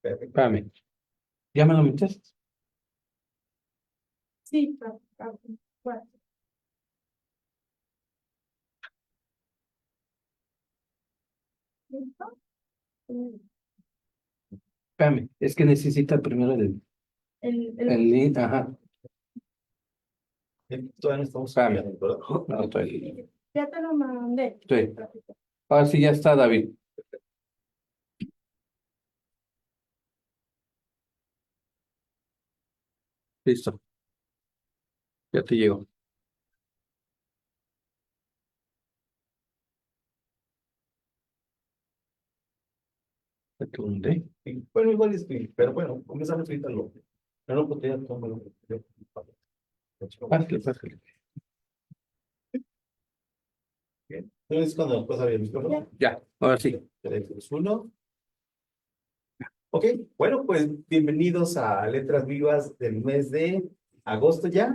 Espérame. ¿Ya me lo metes? Sí, bueno. ¿Listo? Espérame, es que necesita primero el link, ajá. Todavía no estamos Espérame. cambiando, ¿verdad? No, estoy. Ya te lo mandé. Sí. Ahora sí ya está, David. Listo. Ya te llego. Ya te mandé. Sí, bueno, igual es que, pero bueno, comenzamos ahorita lo. No, pues ya tómalo. Pásale, pásale. Bien. Entonces, cuando después abrir el micrófono. Ya, ahora sí. 3, 2, 1. Ok, bueno, pues bienvenidos a Letras Vivas del mes de agosto ya.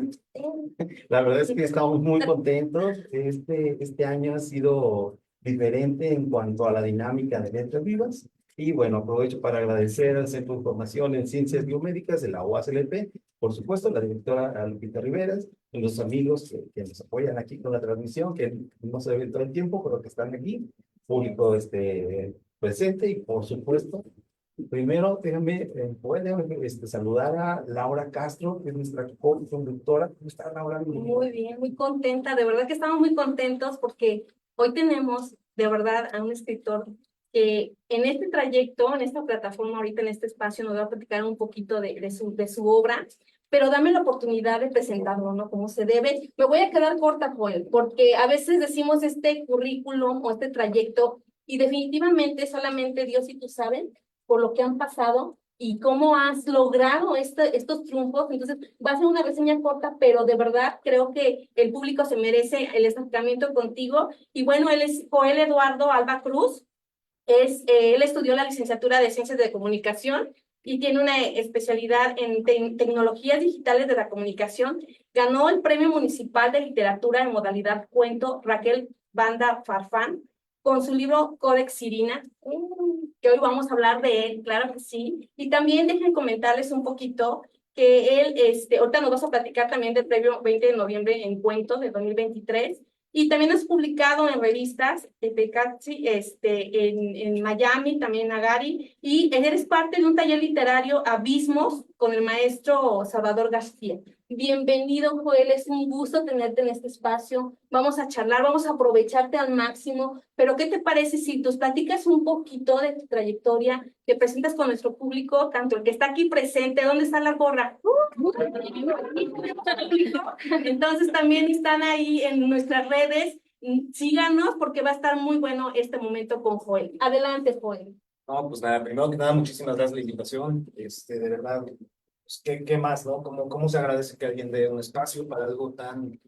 La verdad es que estamos muy contentos. Este año ha sido diferente en cuanto a la dinámica de Letras Vivas. Y bueno, aprovecho para agradecer al Centro de Formación en Ciencias Biomédicas de la UASLP, por supuesto, la directora Lupita Riveras, y los amigos que nos apoyan aquí con la transmisión, que no se ven todo el tiempo, pero que están aquí, público presente y por supuesto. Primero, déjame saludar a Laura Castro, que es nuestra co-conductora. ¿Cómo está, Laura? Muy bien, muy contenta. De verdad que estamos muy contentos porque hoy tenemos de verdad a un escritor que en este trayecto, en esta plataforma, ahorita en este espacio, nos va a platicar un poquito de su obra, pero dame la oportunidad de presentarlo, ¿no? Como se debe. Me voy a quedar corta, Joel, porque a veces decimos este currículum o este trayecto y definitivamente solamente Dios y tú saben por lo que han pasado y cómo has logrado estos triunfos. Entonces, va a ser una reseña corta, pero de verdad creo que el público se merece el acercamiento contigo. Y bueno, él es Joel Eduardo Alba Cruz. Él estudió la licenciatura de Ciencias de Comunicación y tiene una especialidad en tecnologías digitales de la comunicación. Ganó el Premio Municipal de Literatura en modalidad cuento Raquel Banda Farfán con su libro Codex Irina, que hoy vamos a hablar de él, claro que sí. Y también dejen comentarles un poquito que él, ahorita nos vas a platicar también del premio 20 de noviembre en cuentos de 2023. Y también has publicado en revistas de Catsi, en Miami, también en Agari, y eres parte de un taller literario Abismos con el maestro Salvador García. Bienvenido, Joel, es un gusto tenerte en este espacio. Vamos a charlar, vamos a aprovecharte al máximo, pero ¿qué te parece si nos platicas un poquito de tu trayectoria, te presentas con nuestro público, tanto el que está aquí presente, ¿dónde está la gorra? Entonces también están ahí en nuestras redes. Síganos porque va a estar muy bueno este momento con Joel. Adelante, Joel. No, pues nada, primero que nada, muchísimas gracias por la invitación. De verdad, pues, ¿qué más, no? ¿Cómo se agradece que alguien dé un espacio para algo tan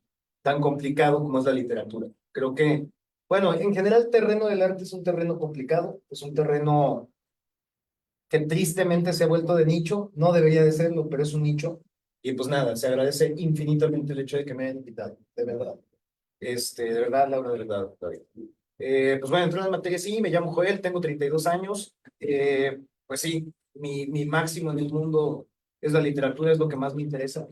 complicado como es la literatura? Creo que, bueno, en general el terreno del arte es un terreno complicado, es un terreno que tristemente se ha vuelto de nicho, no debería de serlo, pero es un nicho. Y pues nada, se agradece infinitamente el hecho de que me hayan invitado, de verdad. De verdad, Laura, de verdad, David. Pues bueno, entrando en materia, sí, me llamo Joel, tengo 32 años. Pues sí, mi máximo en el mundo es la literatura, es lo que más me interesa,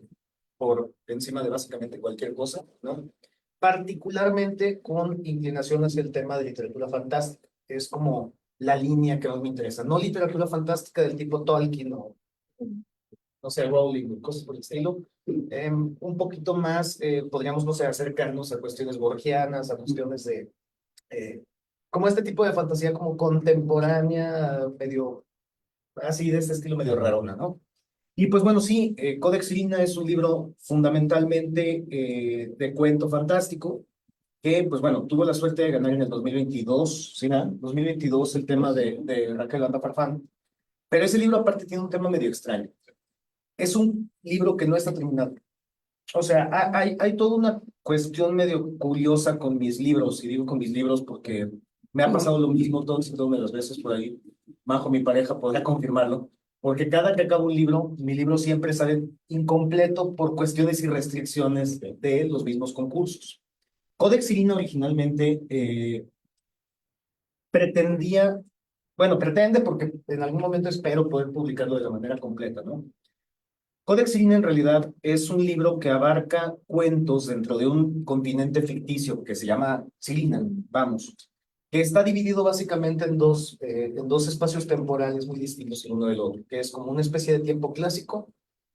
por encima de básicamente cualquier cosa, ¿no? Particularmente con inclinación hacia el tema de literatura fantástica. Es como la línea que más me interesa. No literatura fantástica del tipo Tolkien o, no sé, Rowling, cosas por el estilo. Un poquito más, podríamos, no sé, acercarnos a cuestiones borgianas, a cuestiones de como este tipo de fantasía como contemporánea, medio así de este estilo medio rarona, ¿no? Y pues bueno, sí, Codex Irina es un libro fundamentalmente de cuento fantástico que pues bueno, tuvo la suerte de ganar en el 2022, ¿sí? 2022 el tema de Raquel Landa Farfán, pero ese libro aparte tiene un tema medio extraño. Es un libro que no está terminado. O sea, hay toda una cuestión medio curiosa con mis libros, y digo con mis libros porque me ha pasado lo mismo todas y todas las veces por ahí. Majo, mi pareja, podrá confirmarlo, porque cada que acabo un libro, mi libro siempre sale incompleto por cuestiones y restricciones de los mismos concursos. Codex Irina originalmente pretendía bueno, pretende porque en algún momento espero poder publicarlo de la manera completa, ¿no? Codex Signa en realidad es un libro que abarca cuentos dentro de un continente ficticio que se llama Silina, vamos, que está dividido básicamente en dos espacios temporales muy distintos el uno del otro, que es como una especie de tiempo clásico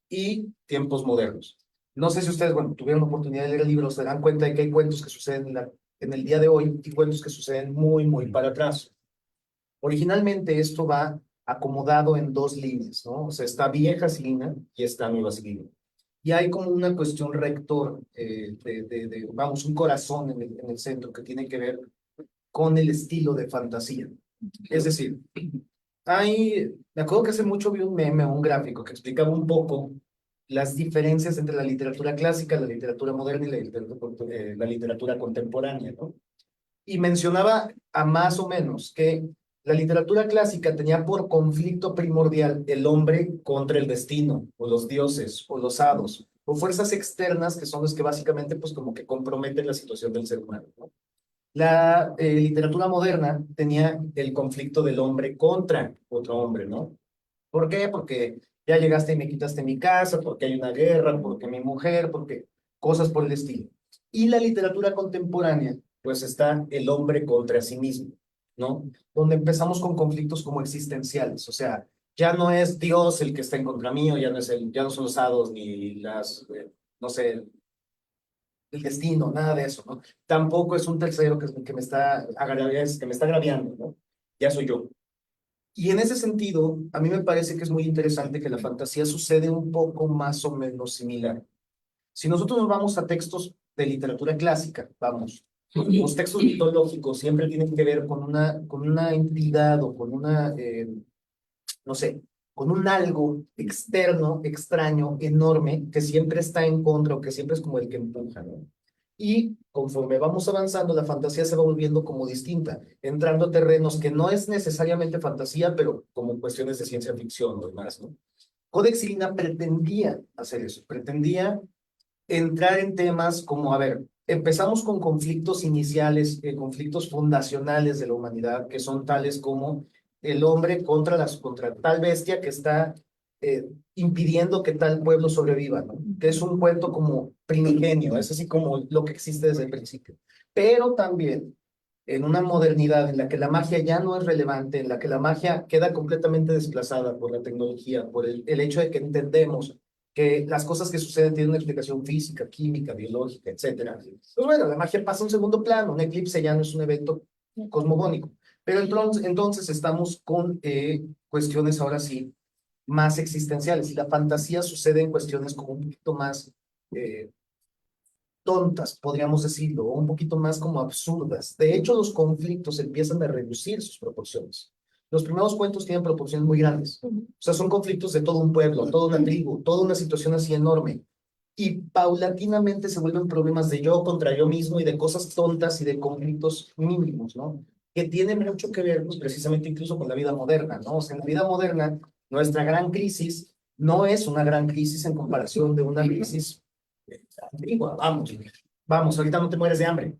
y tiempos modernos. No sé si ustedes, bueno, tuvieron la oportunidad de leer el libro, se dan cuenta de que hay cuentos que suceden en el día de hoy y cuentos que suceden muy, muy para atrás. Originalmente esto va acomodado en dos líneas, ¿no? O sea, está vieja Silina y está nueva Silina. Y hay como una cuestión rector, vamos, un corazón en el centro que tiene que ver con el estilo de fantasía. Es decir, me acuerdo que hace mucho vi un meme o un gráfico que explicaba un poco las diferencias entre la literatura clásica, la literatura moderna y la literatura contemporánea, ¿no? Y mencionaba a más o menos que la literatura clásica tenía por conflicto primordial el hombre contra el destino, o los dioses, o los hados, o fuerzas externas que son las que básicamente pues como que comprometen la situación del ser humano, ¿no? La literatura moderna tenía el conflicto del hombre contra otro hombre, ¿no? ¿Por qué? Porque ya llegaste y me quitaste mi casa, porque hay una guerra, porque mi mujer, porque cosas por el estilo. Y la literatura contemporánea, pues está el hombre contra sí mismo, ¿no? Donde empezamos con conflictos como existenciales, o sea, ya no es Dios el que está en contra mío, ya no son los hados ni no sé, el destino, nada de eso, ¿no? Tampoco es un tercero que me está agraviando, ¿no? Ya soy yo. Y en ese sentido, a mí me parece que es muy interesante que la fantasía sucede un poco más o menos similar. Si nosotros nos vamos a textos de literatura clásica, vamos, los textos mitológicos siempre tienen que ver con una entidad o con no sé, con un algo externo, extraño, enorme, que siempre está en contra o que siempre es como el que empuja, ¿no? Y conforme vamos avanzando, la fantasía se va volviendo como distinta, entrando a terrenos que no es necesariamente fantasía, pero como cuestiones de ciencia ficción o demás, ¿no? Codex Silina pretendía hacer eso, pretendía entrar en temas como, a ver, empezamos con conflictos iniciales, conflictos fundacionales de la humanidad, que son tales como el hombre contra tal bestia que está impidiendo que tal pueblo sobreviva, ¿no? Que es un cuento como primigenio, es así como lo que existe desde el principio. Pero también en una modernidad en la que la magia ya no es relevante, en la que la magia queda completamente desplazada por la tecnología, por el hecho de que entendemos que las cosas que suceden tienen una explicación física, química, biológica, etcétera. Pues bueno, la magia pasa a un segundo plano, un eclipse ya no es un evento cosmogónico. Pero entonces estamos con cuestiones ahora sí más existenciales y la fantasía sucede en cuestiones como un poquito más eh, tontas, podríamos decirlo, o un poquito más como absurdas. De hecho, los conflictos empiezan a reducir sus proporciones. Los primeros cuentos tienen proporciones muy grandes. O sea, son conflictos de todo un pueblo, toda una tribu, toda una situación así enorme. Y paulatinamente se vuelven problemas de yo contra yo mismo y de cosas tontas y de conflictos mínimos, ¿no? Que tienen mucho que ver, pues, precisamente incluso con la vida moderna, ¿no? O sea, en la vida moderna, nuestra gran crisis no es una gran crisis en comparación de una crisis antigua, vamos, ahorita no te mueres de hambre.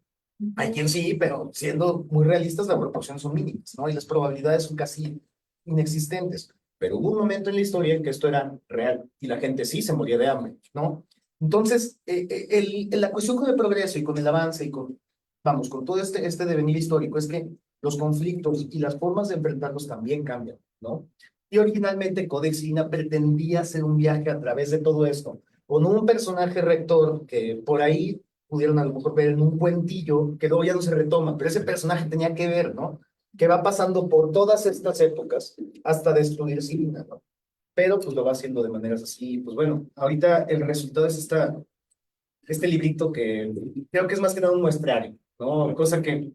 Hay quien sí, pero siendo muy realistas, las proporciones son mínimas, ¿no? Y las probabilidades son casi inexistentes. Pero hubo un momento en la historia en que esto era real y la gente sí se moría de hambre, ¿no? Entonces, la cuestión con el progreso y con el avance y vamos, con todo este devenir histórico es que los conflictos y las formas de enfrentarlos también cambian, ¿no? Y originalmente Codex Signa pretendía hacer un viaje a través de todo esto, con un personaje rector que por ahí pudieron a lo mejor ver en un cuentillo que luego ya no se retoma, pero ese personaje tenía que ver, ¿no? Que va pasando por todas estas épocas hasta destruir Silina, ¿no? Pero pues lo va haciendo de maneras así, pues bueno, ahorita el resultado es este librito que creo que es más que nada un muestrario, ¿no? Cosa que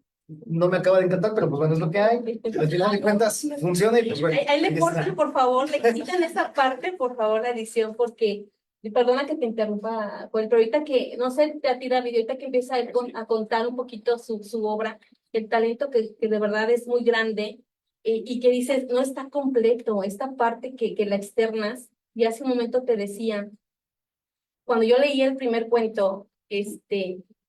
no me acaba de encantar, pero pues bueno, es lo que hay. Al final de cuentas funciona y pues bueno. Ahí le cortan, por favor, le quitan esa parte, por favor, la edición, porque, perdona que te interrumpa, Joel, pero ahorita que, no sé, te atira ahorita que empieza a contar un poquito su obra, el talento que de verdad es muy grande, y que dices, no está completo, esta parte que la externas, y hace un momento te decía, cuando yo leí el primer cuento,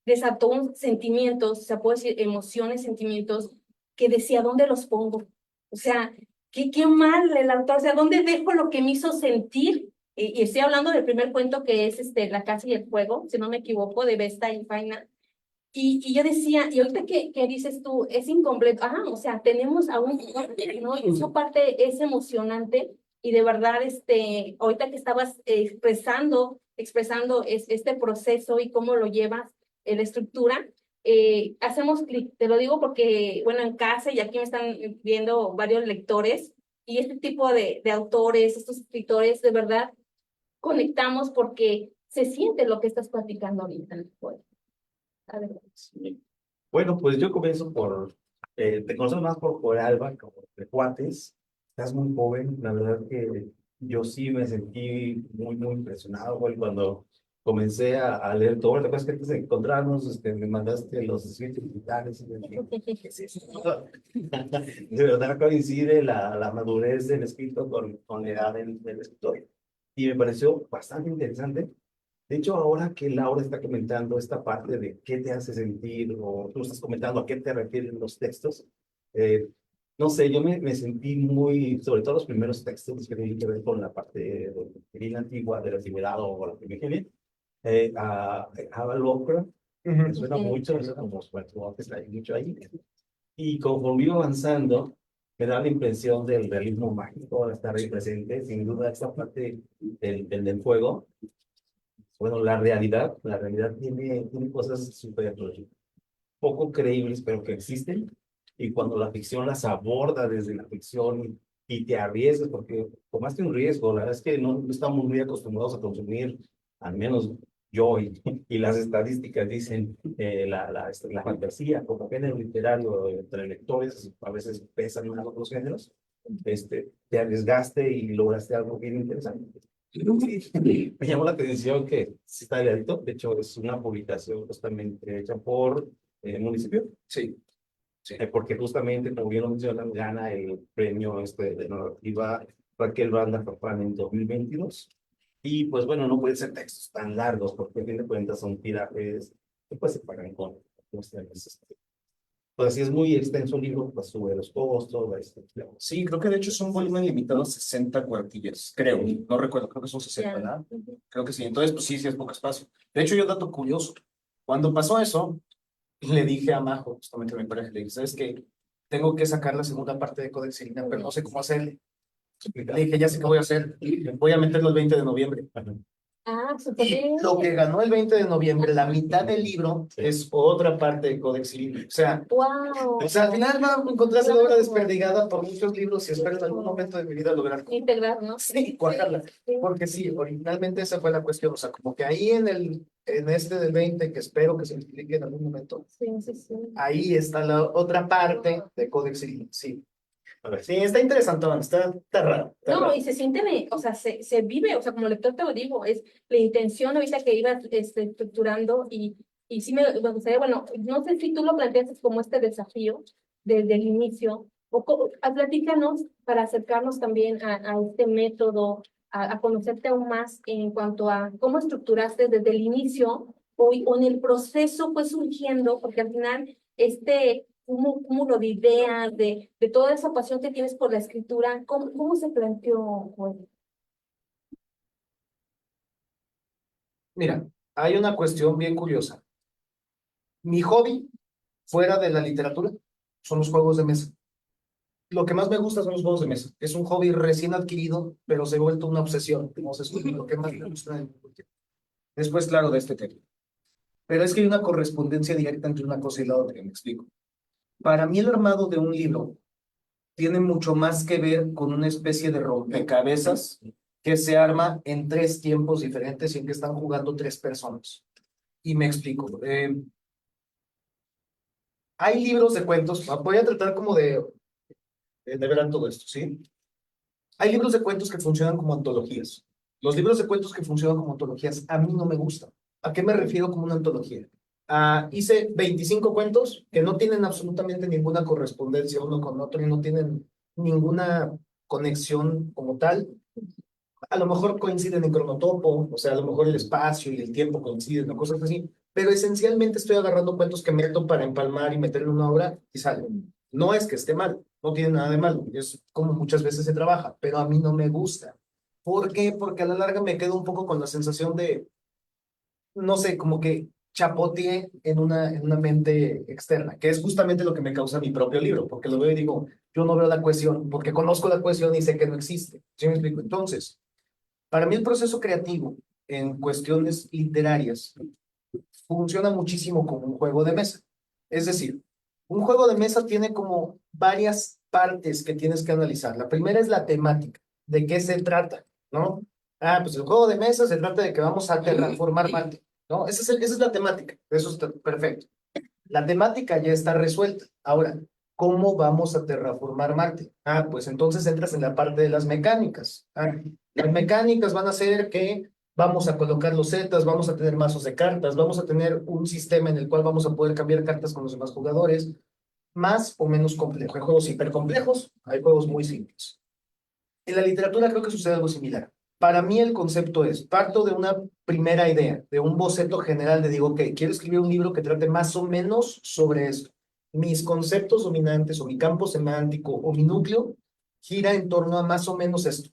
desató sentimientos, se puede decir emociones, sentimientos, que decía, ¿dónde los pongo? O sea, qué mal el autor, o sea, ¿dónde dejo lo que me hizo sentir? Y estoy hablando del primer cuento que es La casa y el fuego, si no me equivoco, de Vesta y Faina. Y yo decía, y ahorita que dices tú, es incompleto, o sea, tenemos aún, ¿no? Y esa parte es emocionante, y de verdad, ahorita que estabas expresando este proceso y cómo lo llevas, la estructura, hacemos clic, te lo digo porque, bueno, en casa y aquí me están viendo varios lectores, y este tipo de autores, estos escritores, de verdad, conectamos porque se siente lo que estás platicando ahorita en el juego. Sí. Bueno, pues yo comienzo te conozco más por Alba, como de cuates. Estás muy joven, la verdad que yo sí me sentí muy impresionado, güey, cuando comencé a leer todo. La cosa es que antes de encontrarnos, me mandaste los escritos digitales. Y yo dije, ¿qué es eso? De verdad coincide la madurez del escrito con la edad del escritor. Y me pareció bastante interesante. De hecho, ahora que Laura está comentando esta parte de qué te hace sentir, o tú estás comentando a qué te refieren los textos, no sé, yo me sentí sobre todo los primeros textos que tienen que ver con la parte de la antigua, de la antigüedad o la primigenia, a Lovecraft, me suena mucho, eso como bueno, que está ahí mucho ahí. Y conforme iba avanzando, me da la impresión del realismo mágico de estar ahí presente, sin duda esta parte del fuego. Bueno, la realidad tiene cosas súper poco creíbles, pero que existen. Y cuando la ficción las aborda desde la ficción y te arriesgas, porque tomaste un riesgo, la verdad es que no estamos muy acostumbrados a consumir, al menos yo y las estadísticas dicen, la fantasía como género literario entre lectores a veces pesan más otros géneros. Te arriesgaste y lograste algo bien interesante. Sí, me llamó la atención que sí está delgadito. De hecho, es una publicación justamente hecha por el municipio. Sí, sí. Porque justamente, como bien lo mencionan, gana el premio de narrativa Raquel Banda Papán en 2022. Y pues bueno, no pueden ser textos tan largos, porque a fin de cuentas son tirajes que pues se pagan con cuestiones. Pues si es muy extenso el libro, pues sube los costos. Sí, creo que de hecho es un volumen limitado a 60 cuartillas, creo, no recuerdo, creo que son 60, ¿verdad? Creo que sí, entonces pues sí es poco espacio. De hecho, yo dato curioso, cuando pasó eso, le dije a Majo, justamente a mi pareja, le dije, ¿sabes qué? Tengo que sacar la segunda parte de Codex Irina, pero no sé cómo hacerle. Le dije, ya sé qué voy a hacer, voy a meterlo el 20 de noviembre. Súper bien. Lo que ganó el 20 de noviembre, la mitad del libro, es otra parte de Codex Irina. O sea, al final va a encontrarse la obra desperdigada por muchos libros y espero en algún momento de mi vida lograr integrar, ¿no? sí, cuajarla. Porque sí, originalmente esa fue la cuestión. O sea, como que ahí en este del 20, que espero que se explique en algún momento, Sí. ahí está la otra parte de Codex Irina. Sí. A ver, sí, está interesante, está raro. No, raro. y se siente, o sea, se vive, o sea, como lector te lo digo, es la intención ahorita que iba estructurando, y sí me gustaría, bueno, no sé si tú lo planteaste como este desafío desde el inicio, platícanos para acercarnos también a este método, a conocerte aún más en cuanto a cómo estructuraste desde el inicio o en el proceso fue surgiendo, porque al final un cúmulo de ideas, de toda esa pasión que tienes por la escritura, ¿cómo se planteó, Joel? Mira, hay una cuestión bien curiosa. Mi hobby, fuera de la literatura, son los juegos de mesa. Lo que más me gusta son los juegos de mesa. Es un hobby recién adquirido, pero se ha vuelto una obsesión. Como se escucha, lo que más me gusta. Después, claro, de este tema. Pero es que hay una correspondencia directa entre una cosa y la otra, me explico. Para mí el armado de un libro tiene mucho más que ver con una especie de rompecabezas que se arma en 3 tiempos diferentes y en que están jugando 3 personas. Y me explico. Hay libros de cuentos, voy a tratar como de ver todo esto, ¿sí? Hay libros de cuentos que funcionan como antologías. Los libros de cuentos que funcionan como antologías a mí no me gustan. ¿A qué me refiero como una antología? Hice 25 cuentos que no tienen absolutamente ninguna correspondencia uno con otro y no tienen ninguna conexión como tal. A lo mejor coinciden en cronotopo, o sea, a lo mejor el espacio y el tiempo coinciden o cosas así, pero esencialmente estoy agarrando cuentos que meto para empalmar y meter en una obra y sale. No es que esté mal, no tiene nada de malo, es como muchas veces se trabaja, pero a mí no me gusta. ¿Por qué? Porque a la larga me quedo un poco con la sensación de, no sé, como que chapoteé en una mente externa, que es justamente lo que me causa mi propio libro, porque lo veo y digo, yo no veo la cohesión, porque conozco la cohesión y sé que no existe. ¿Sí me explico? Entonces, para mí el proceso creativo en cuestiones literarias funciona muchísimo como un juego de mesa. Es decir, un juego de mesa tiene como varias partes que tienes que analizar. La primera es la temática, de qué se trata, ¿no? Ah, pues el juego de mesa se trata de que vamos a terraformar Marte, ¿no? Esa es la temática, eso está perfecto. La temática ya está resuelta. Ahora, ¿cómo vamos a terraformar Marte? Ah, pues entonces entras en la parte de las mecánicas. Ah, las mecánicas van a ser que vamos a colocar los zetas, vamos a tener mazos de cartas, vamos a tener un sistema en el cual vamos a poder cambiar cartas con los demás jugadores, más o menos complejo. Hay juegos hipercomplejos, hay juegos muy simples. En la literatura creo que sucede algo similar. Para mí el concepto es, parto de una primera idea, de un boceto general de digo, ok, quiero escribir un libro que trate más o menos sobre esto. Mis conceptos dominantes o mi campo semántico o mi núcleo gira en torno a más o menos esto.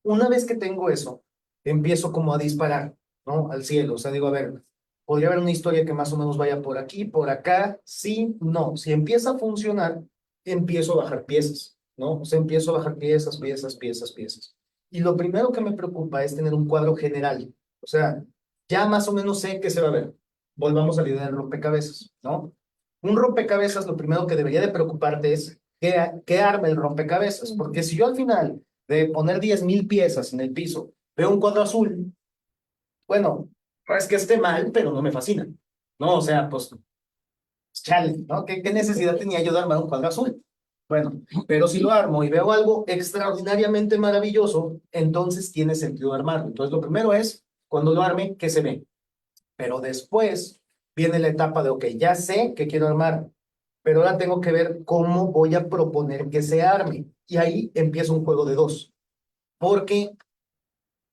Una vez que tengo eso, empiezo como a disparar, ¿no? Al cielo. O sea, digo, a ver, podría haber una historia que más o menos vaya por aquí, por acá, sí, no. Si empieza a funcionar, empiezo a bajar piezas, ¿no? O sea, empiezo a bajar piezas, piezas, piezas, piezas. Y lo primero que me preocupa es tener un cuadro general. O sea, ya más o menos sé qué se va a ver. Volvamos a la idea del rompecabezas, ¿no? Un rompecabezas, lo primero que debería de preocuparte es qué arma el rompecabezas. Porque si yo al final de poner 10,000 piezas en el piso, veo un cuadro azul, bueno, no es que esté mal, pero no me fascina. No, o sea, pues, chale, ¿no? ¿Qué necesidad tenía yo de armar un cuadro azul? Bueno, pero si lo armo y veo algo extraordinariamente maravilloso, entonces tiene sentido armarlo. Entonces, lo primero es, cuando lo arme, ¿qué se ve? Pero después viene la etapa de, ok, ya sé que quiero armar, pero ahora tengo que ver cómo voy a proponer que se arme. Y ahí empieza un juego de dos. Porque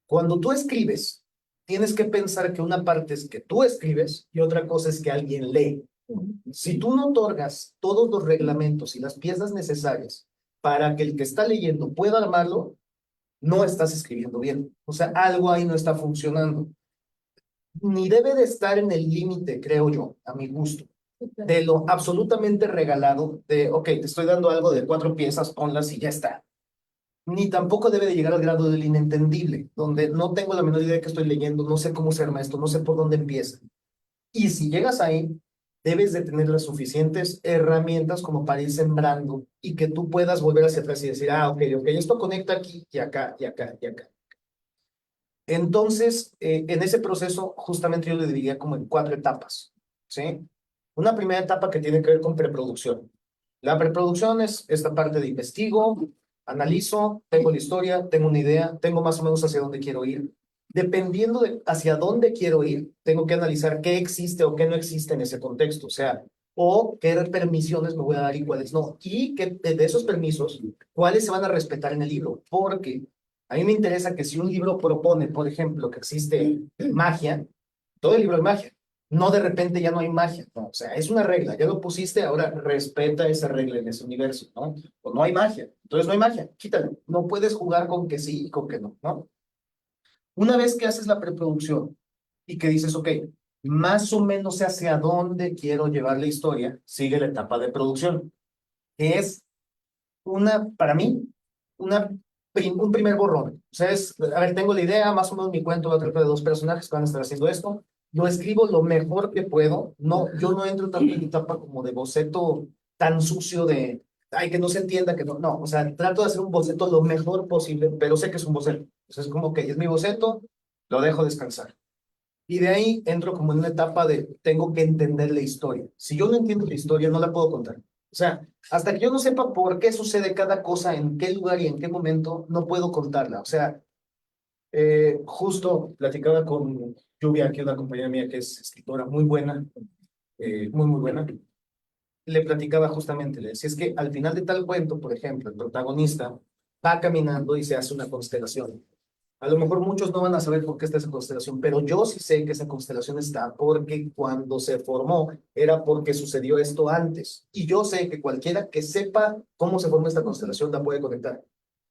cuando tú escribes, tienes que pensar que una parte es que tú escribes y otra cosa es que alguien lee. Si tú no otorgas todos los reglamentos y las piezas necesarias para que el que está leyendo pueda armarlo, no estás escribiendo bien. O sea, algo ahí no está funcionando. Ni debe de estar en el límite, creo yo, a mi gusto, de lo absolutamente regalado, de, ok, te estoy dando algo de 4 piezas, ponlas y ya está. Ni tampoco debe de llegar al grado del inentendible, donde no tengo la menor idea de qué estoy leyendo, no sé cómo se arma esto, no sé por dónde empieza. Y si llegas ahí, debes de tener las suficientes herramientas como para ir sembrando y que tú puedas volver hacia atrás y decir, ah, ok, esto conecta aquí y acá y acá y acá. Entonces, en ese proceso, justamente yo lo dividiría como en 4 etapas, ¿sí? Una primera etapa que tiene que ver con preproducción. La preproducción es esta parte de investigo, analizo, tengo la historia, tengo una idea, tengo más o menos hacia dónde quiero ir. Dependiendo de hacia dónde quiero ir, tengo que analizar qué existe o qué no existe en ese contexto, o sea, o qué permisiones me voy a dar y cuáles no. Y que de esos permisos, cuáles se van a respetar en el libro, porque a mí me interesa que si un libro propone, por ejemplo, que existe magia, todo el libro es magia. No de repente ya no hay magia, no, o sea, es una regla, ya lo pusiste, ahora respeta esa regla en ese universo, ¿no? O no hay magia, entonces no hay magia, quítalo. No puedes jugar con que sí y con que no, ¿no? Una vez que haces la preproducción y que dices, ok, más o menos sé hacia dónde quiero llevar la historia, sigue la etapa de producción, que es para mí, un primer borrón. O sea, a ver, tengo la idea, más o menos mi cuento va a tratar de 2 personajes que van a estar haciendo esto. Lo escribo lo mejor que puedo. No, yo no entro tanto en la etapa como de boceto tan sucio de, ay, que no se entienda, que no. No, o sea, trato de hacer un boceto lo mejor posible, pero sé que es un boceto. O sea, es como que es mi boceto, lo dejo descansar. Y de ahí entro como en una etapa de tengo que entender la historia. Si yo no entiendo la historia, no la puedo contar. O sea, hasta que yo no sepa por qué sucede cada cosa, en qué lugar y en qué momento, no puedo contarla. O sea, justo platicaba con Lluvia, que es una compañera mía que es escritora muy buena, muy buena. Le platicaba justamente, le decía, es que al final de tal cuento, por ejemplo, el protagonista va caminando y se hace una constelación. A lo mejor muchos no van a saber por qué está esa constelación, pero yo sí sé que esa constelación está porque cuando se formó era porque sucedió esto antes. Y yo sé que cualquiera que sepa cómo se formó esta constelación la puede conectar.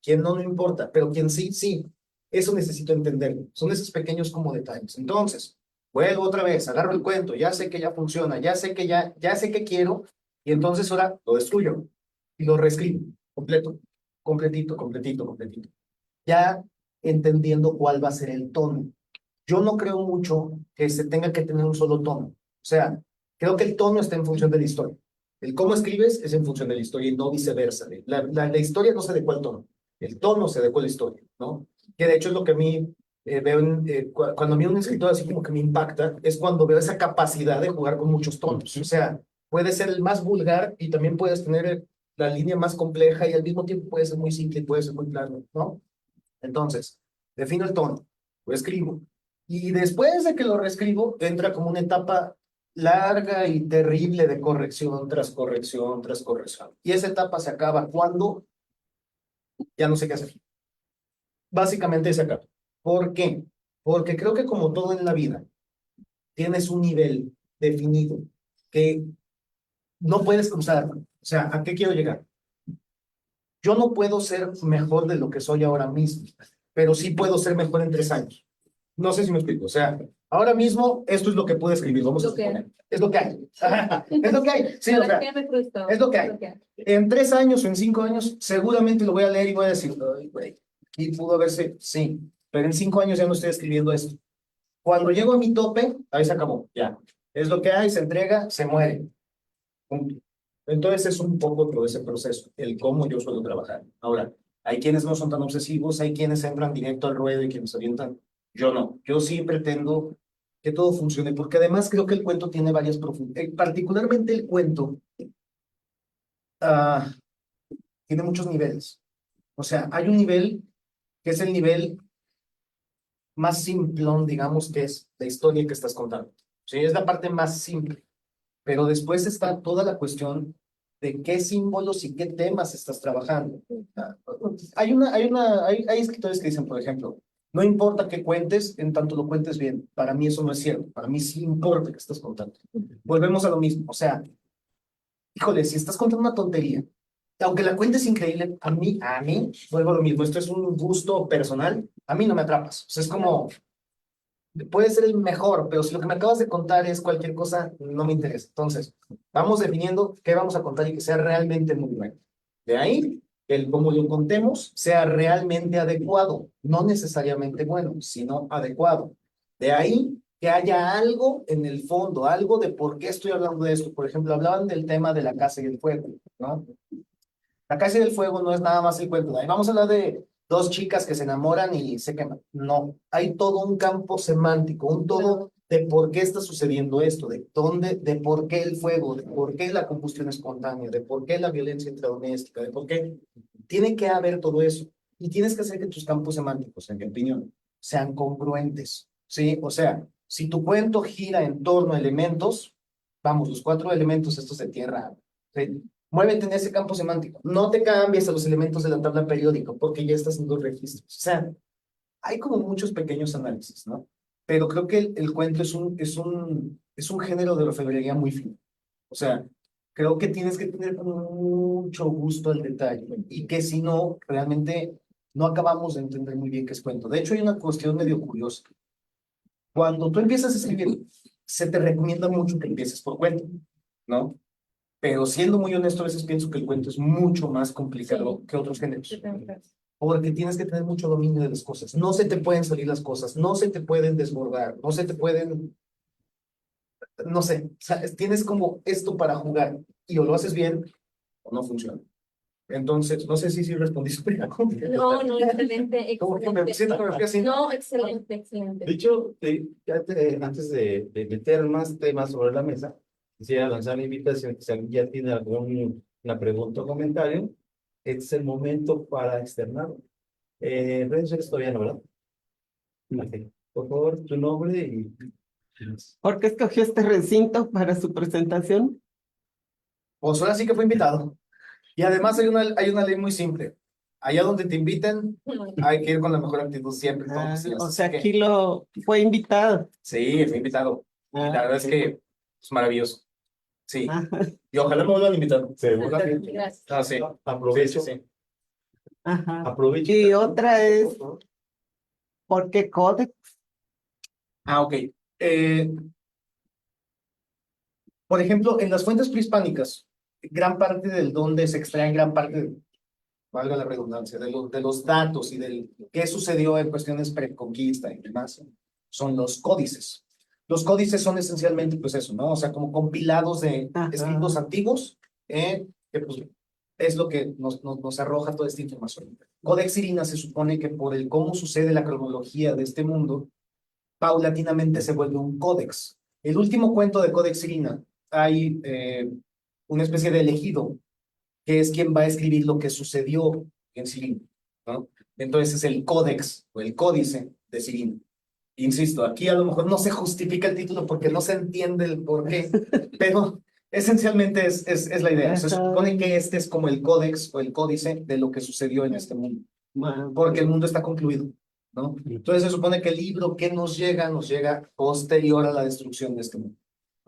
Quien no, no importa, pero quien sí, sí. Eso necesito entenderlo. Son esos pequeños como detalles. Entonces, vuelvo otra vez, agarro el cuento, ya sé que ya funciona, ya sé que ya sé que quiero, y entonces ahora lo destruyo y lo reescribo completo, completito, completito, completito. Ya entendiendo cuál va a ser el tono. Yo no creo mucho que se tenga que tener un solo tono. O sea, creo que el tono está en función de la historia. El cómo escribes es en función de la historia y no viceversa. La historia no se adecua al tono. El tono se adecua a la historia, ¿no? Que de hecho es lo que a mí veo cuando a mí un escritor así como que me impacta, es cuando veo esa capacidad de jugar con muchos tonos. O sea, puede ser el más vulgar y también puedes tener la línea más compleja y al mismo tiempo puede ser muy simple y puede ser muy claro, ¿no? Entonces, defino el tono, lo escribo. Y después de que lo reescribo, entra como una etapa larga y terrible de corrección tras corrección tras corrección. Y esa etapa se acaba cuando ya no sé qué hacer. Básicamente se acaba. ¿Por qué? Porque creo que como todo en la vida, tienes un nivel definido que no puedes cruzar. O sea, ¿a qué quiero llegar? Yo no puedo ser mejor de lo que soy ahora mismo, pero sí puedo ser mejor en 3 años. No sé si me explico. O sea, ahora mismo esto es lo que pude escribir. Vamos a suponer. Es lo que hay. Es lo que hay. Sí, o sea, es lo que hay. En 3 años o en 5 años, seguramente lo voy a leer y voy a decir, ay, güey, aquí pudo haberse, sí, pero en 5 años ya no estoy escribiendo esto. Cuando llego a mi tope, ahí se acabó, ya. Es lo que hay, se entrega, se muere. Punto. Entonces es un poco todo ese proceso, el cómo yo suelo trabajar. Ahora, hay quienes no son tan obsesivos, hay quienes entran directo al ruedo y quienes avientan. Yo no, yo sí pretendo que todo funcione, porque además creo que el cuento tiene varias profundidades. Particularmente el cuento ah, tiene muchos niveles. O sea, hay un nivel que es el nivel más simplón, digamos, que es la historia que estás contando. Sí, es la parte más simple. Pero después está toda la cuestión de qué símbolos y qué temas estás trabajando. Hay escritores que dicen, por ejemplo, no importa qué cuentes, en tanto lo cuentes bien. Para mí eso no es cierto. Para mí sí importa que estás contando. Volvemos a lo mismo. O sea, híjole, si estás contando una tontería, aunque la cuentes increíble, vuelvo a lo mismo. Esto es un gusto personal. A mí no me atrapas. O sea, es como, puede ser el mejor, pero si lo que me acabas de contar es cualquier cosa, no me interesa. Entonces, vamos definiendo qué vamos a contar y que sea realmente muy bueno. De ahí, el cómo lo contemos sea realmente adecuado, no necesariamente bueno, sino adecuado. De ahí, que haya algo en el fondo, algo de por qué estoy hablando de esto. Por ejemplo, hablaban del tema de la casa y el fuego, ¿no? La Casa del Fuego no es nada más el cuento. Ahí vamos a hablar de dos chicas que se enamoran y se queman. No, hay todo un campo semántico, un todo de por qué está sucediendo esto, de dónde, de por qué el fuego, de por qué la combustión espontánea, de por qué la violencia intradoméstica, de por qué. Tiene que haber todo eso. Y tienes que hacer que tus campos semánticos, en mi opinión, sean congruentes. ¿Sí? O sea, si tu cuento gira en torno a elementos, vamos, los 4 elementos estos de tierra, ¿sí? Muévete en ese campo semántico. No te cambies a los elementos de la tabla periódica porque ya estás en los registros. O sea, hay como muchos pequeños análisis, ¿no? Pero creo que el cuento es un género de orfebrería muy fino. O sea, creo que tienes que tener mucho gusto al detalle y que si no, realmente no acabamos de entender muy bien qué es cuento. De hecho, hay una cuestión medio curiosa. Cuando tú empiezas a escribir, se te recomienda mucho que empieces por cuento, ¿no? Pero siendo muy honesto, a veces pienso que el cuento es mucho más complicado que otros géneros. Porque tienes que tener mucho dominio de las cosas. No se te pueden salir las cosas, no se te pueden desbordar, no se te pueden, no sé, o sea, tienes como esto para jugar y o lo haces bien o no funciona. Entonces, no sé si respondí su pregunta. No, no, excelente, Como que me siento que me fui así. No, excelente, excelente. De hecho, antes de meter más temas sobre la mesa, quisiera lanzar la invitación, que si alguien ya tiene alguna pregunta o comentario, este es el momento para externarlo. Redes sociales todavía no, ¿verdad? Ok. Por favor, tu nombre y... ¿Por qué escogió este recinto para su presentación? Pues ahora sí que fue invitado. Y además hay una ley muy simple. allá donde te inviten, hay que ir con la mejor actitud siempre, todos Ah, los días. o Así sea, que, aquí lo fue invitado. sí, fui invitado. Y Ah, la verdad es ok. que es maravilloso. Sí. Ajá, Y ojalá me vuelvan a invitar. Seguramente. Gracias. Ah, sí. Aprovecho, Sí, sí, sí. ajá. aprovecho. Y otra es, ¿por qué códex? Ah, ok. Eh, por ejemplo, en las fuentes prehispánicas, gran parte del donde se extraen gran parte, valga la redundancia, de los datos y del qué sucedió en cuestiones preconquista y demás, son los códices. Los códices son esencialmente, pues eso, ¿no? O sea, como compilados de Ajá. escritos antiguos, que pues es lo que nos arroja toda esta información. Codex Irina se supone que por el cómo sucede la cronología de este mundo, paulatinamente se vuelve un códex. El último cuento de Codex Irina, hay una especie de elegido que es quien va a escribir lo que sucedió en Cirino, ¿no? Entonces es el códex o el códice de Cirino. Insisto, aquí a lo mejor no se justifica el título porque no se entiende el por qué, pero esencialmente es la idea. Se supone que este es como el códex o el códice de lo que sucedió en este mundo, porque el mundo está concluido, ¿no? Entonces se supone que el libro que nos llega posterior a la destrucción de este mundo.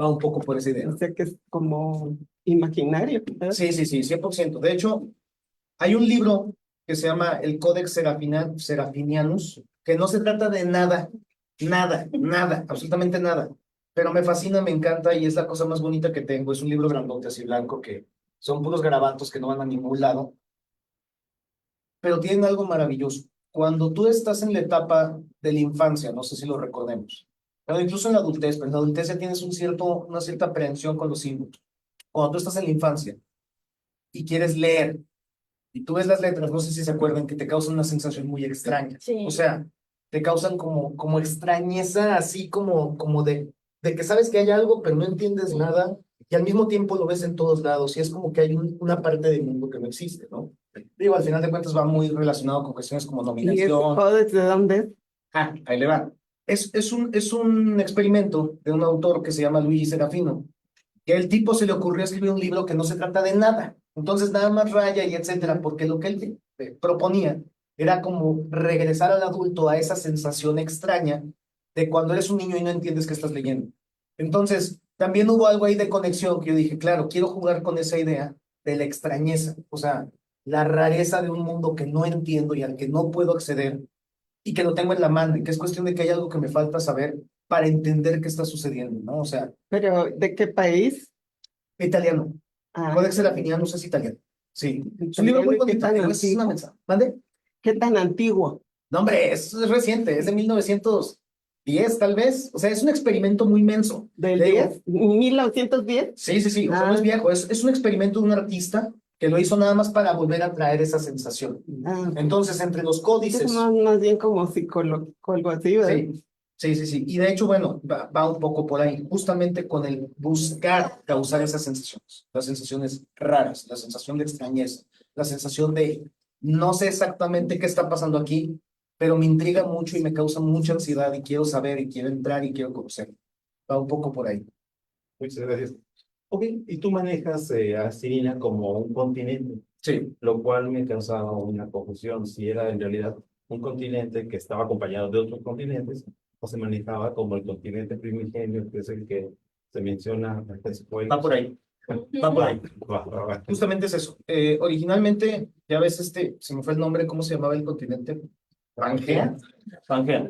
Va un poco por esa idea. O sea que es como imaginario, ¿verdad? Sí, sí, sí, 100%. De hecho, hay un libro que se llama el Codex Serafinianus, que no se trata de nada, nada, absolutamente nada. Pero me fascina, me encanta y es la cosa más bonita que tengo. Es un libro grandote así blanco que son puros garabatos que no van a ningún lado, pero tienen algo maravilloso. Cuando tú estás en la etapa de la infancia, no sé si lo recordemos, pero incluso en la adultez, pero en la adultez ya tienes una cierta aprehensión con los símbolos. Cuando tú estás en la infancia y quieres leer y tú ves las letras, no sé si se acuerdan, que te causan una sensación muy extraña. Sí. O sea, te causan como extrañeza, así como de que sabes que hay algo, pero no entiendes Sí. nada, y al mismo tiempo lo ves en todos lados, y es como que hay una parte del mundo que no existe, ¿no? Digo, al final de cuentas va muy relacionado con cuestiones como ¿Y ese nominación. códex de dónde es? Ah, ahí le va. Es un experimento de un autor que se llama Luigi Serafino, que el tipo se le ocurrió escribir un libro que no se trata de nada. Entonces nada más raya y etcétera, porque lo que él proponía era como regresar al adulto a esa sensación extraña de cuando eres un niño y no entiendes qué estás leyendo. Entonces, también hubo algo ahí de conexión que yo dije, claro, quiero jugar con esa idea de la extrañeza, o sea, la rareza de un mundo que no entiendo y al que no puedo acceder y que lo tengo en la mano y que es cuestión de que hay algo que me falta saber para entender qué está sucediendo, ¿no? O sea, ¿Pero de qué país? italiano. Ah, Codex Serafinianus es italiano. Sí. Es un libro italiano, muy ¿y qué bonito. tan Digo, es una antiguo? mensaje. ¿Mande? ¿Qué tan antiguo? No, hombre, es reciente, es de 1910, tal vez. O sea, es un experimento muy menso. ¿Del Te digo, 10? ¿1910? sí, sí, sí. O sea, no es Ah, viejo. Es un experimento de un artista que lo hizo nada más para volver a traer esa sensación. ah, Entonces, entre los es códices. más bien como psicológico, algo así, ¿verdad? Sí, sí, sí, sí. Y de hecho, bueno, va un poco por ahí, justamente con el buscar causar esas sensaciones, las sensaciones raras, la sensación de extrañeza, la sensación de no sé exactamente qué está pasando aquí, pero me intriga mucho y me causa mucha ansiedad y quiero saber y quiero entrar y quiero conocer. Va un poco por ahí. Muchas gracias. Ok, y tú manejas a Sirina como un continente, Sí, lo cual me causaba una confusión si era en realidad un continente que estaba acompañado de otros continentes o se manejaba como el continente primigenio, que es el que se menciona después. va por ahí, va por ahí. Va. Justamente es eso. Originalmente, ya ves, se me fue el nombre, ¿cómo se llamaba el continente? Pangea. Pangea.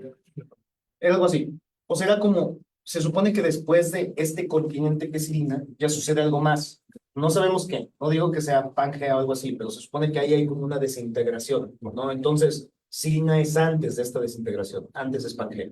Era algo así. O sea, era como, se supone que después de este continente que es Irina, ya sucede algo más. No sabemos qué, no digo que sea Pangea o algo así, pero se supone que ahí hay como una desintegración, ¿no? Entonces, Sirina es antes de esta desintegración, antes es Pangea.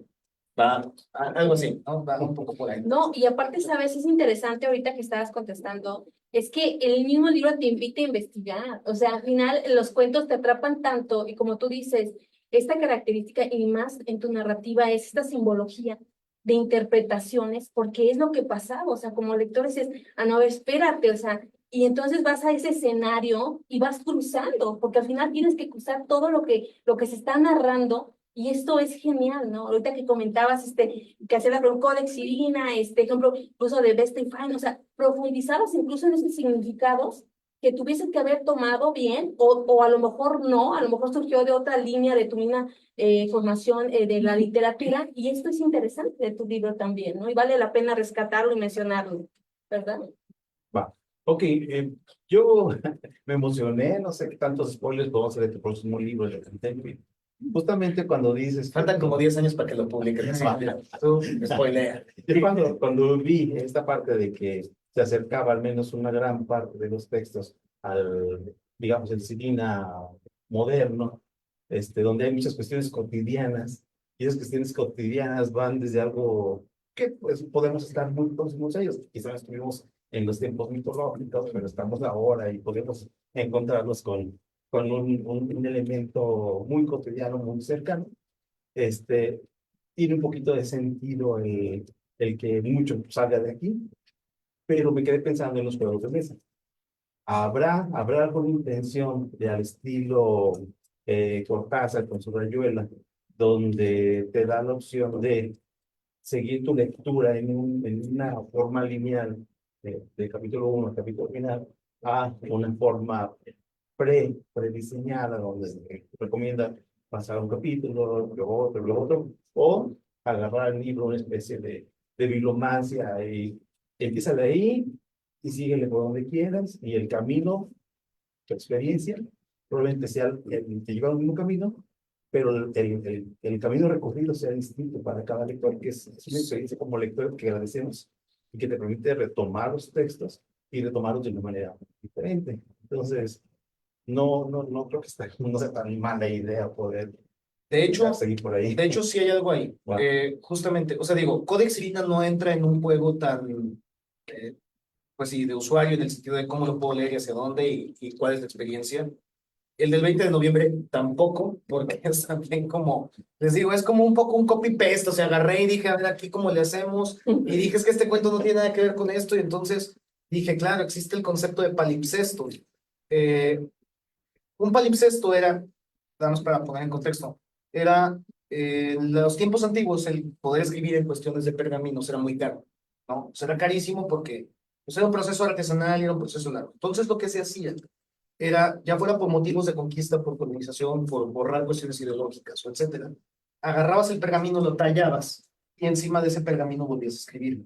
Va, algo así, ¿no? Va un poco por ahí. No, y aparte, sabes, es interesante ahorita que estabas contestando, es que el mismo libro te invita a investigar, o sea, al final los cuentos te atrapan tanto y como tú dices, esta característica y más en tu narrativa es esta simbología de interpretaciones, porque es lo que pasaba, o sea, como lectores es, no, a ver, espérate, o sea, y entonces vas a ese escenario y vas cruzando, porque al final tienes que cruzar todo lo que se está narrando. Y esto es genial, ¿no? Ahorita que comentabas, que hacer la Codex Irina, ejemplo, incluso de Best and Fine, o sea, profundizabas incluso en esos significados que tuvieses que haber tomado bien, o a lo mejor no, a lo mejor surgió de otra línea de tu misma formación de la literatura, y esto es interesante de tu libro también, ¿no? Y vale la pena rescatarlo y mencionarlo, ¿verdad? Va. Ok, yo me emocioné, no sé qué tantos spoilers podemos hacer de tu próximo libro de Contemporary. Justamente cuando dices... Faltan como 10 años para que lo publiquen. Así que tú spoilea. Yo cuando vi esta parte de que se acercaba al menos una gran parte de los textos al, digamos, el Sirina moderno, donde hay muchas cuestiones cotidianas, y esas cuestiones cotidianas van desde algo que pues podemos estar muy próximos a ellos. Quizás estuvimos en los tiempos mitológicos, pero estamos ahora y podemos encontrarnos con un elemento muy cotidiano, muy cercano. Tiene un poquito de sentido el que mucho salga de aquí, pero me quedé pensando en los juegos de mesa. ¿Habrá alguna intención de al estilo Cortázar con su Rayuela, donde te da la opción de seguir tu lectura en una forma lineal de capítulo 1 al capítulo final a una forma prediseñada, donde se recomienda pasar un capítulo, luego otro, o agarrar el libro, una especie de bibliomancia y empieza de ahí y síguele por donde quieras y el camino, tu experiencia, probablemente sea te lleva al mismo camino, pero el camino recorrido sea distinto para cada lector, que es una experiencia como lector que agradecemos y que te permite retomar los textos y retomarlos de una manera diferente. Entonces, no creo que no sea tan mala idea poder De hecho, seguir por ahí. de hecho, sí hay algo ahí. Wow. Justamente, o sea, digo, Codex Sirina no entra en un juego tan, pues sí, de usuario en el sentido de cómo lo puedo leer y hacia dónde y cuál es la experiencia. El del 20 de noviembre tampoco, porque es también como, les digo, es como un poco un copy-paste, o sea, agarré y dije, a ver aquí cómo le hacemos, y dije, es que este cuento no tiene nada que ver con esto, y entonces dije, claro, existe el concepto de palimpsesto. Un palimpsesto era, vamos para poner en contexto, era en los tiempos antiguos el poder escribir en cuestiones de pergaminos era muy caro, ¿no? O sea, era carísimo porque pues, era un proceso artesanal y era un proceso largo. Entonces lo que se hacía era, ya fuera por motivos de conquista, por colonización, por borrar cuestiones ideológicas o etcétera, agarrabas el pergamino, lo tallabas y encima de ese pergamino volvías a escribir.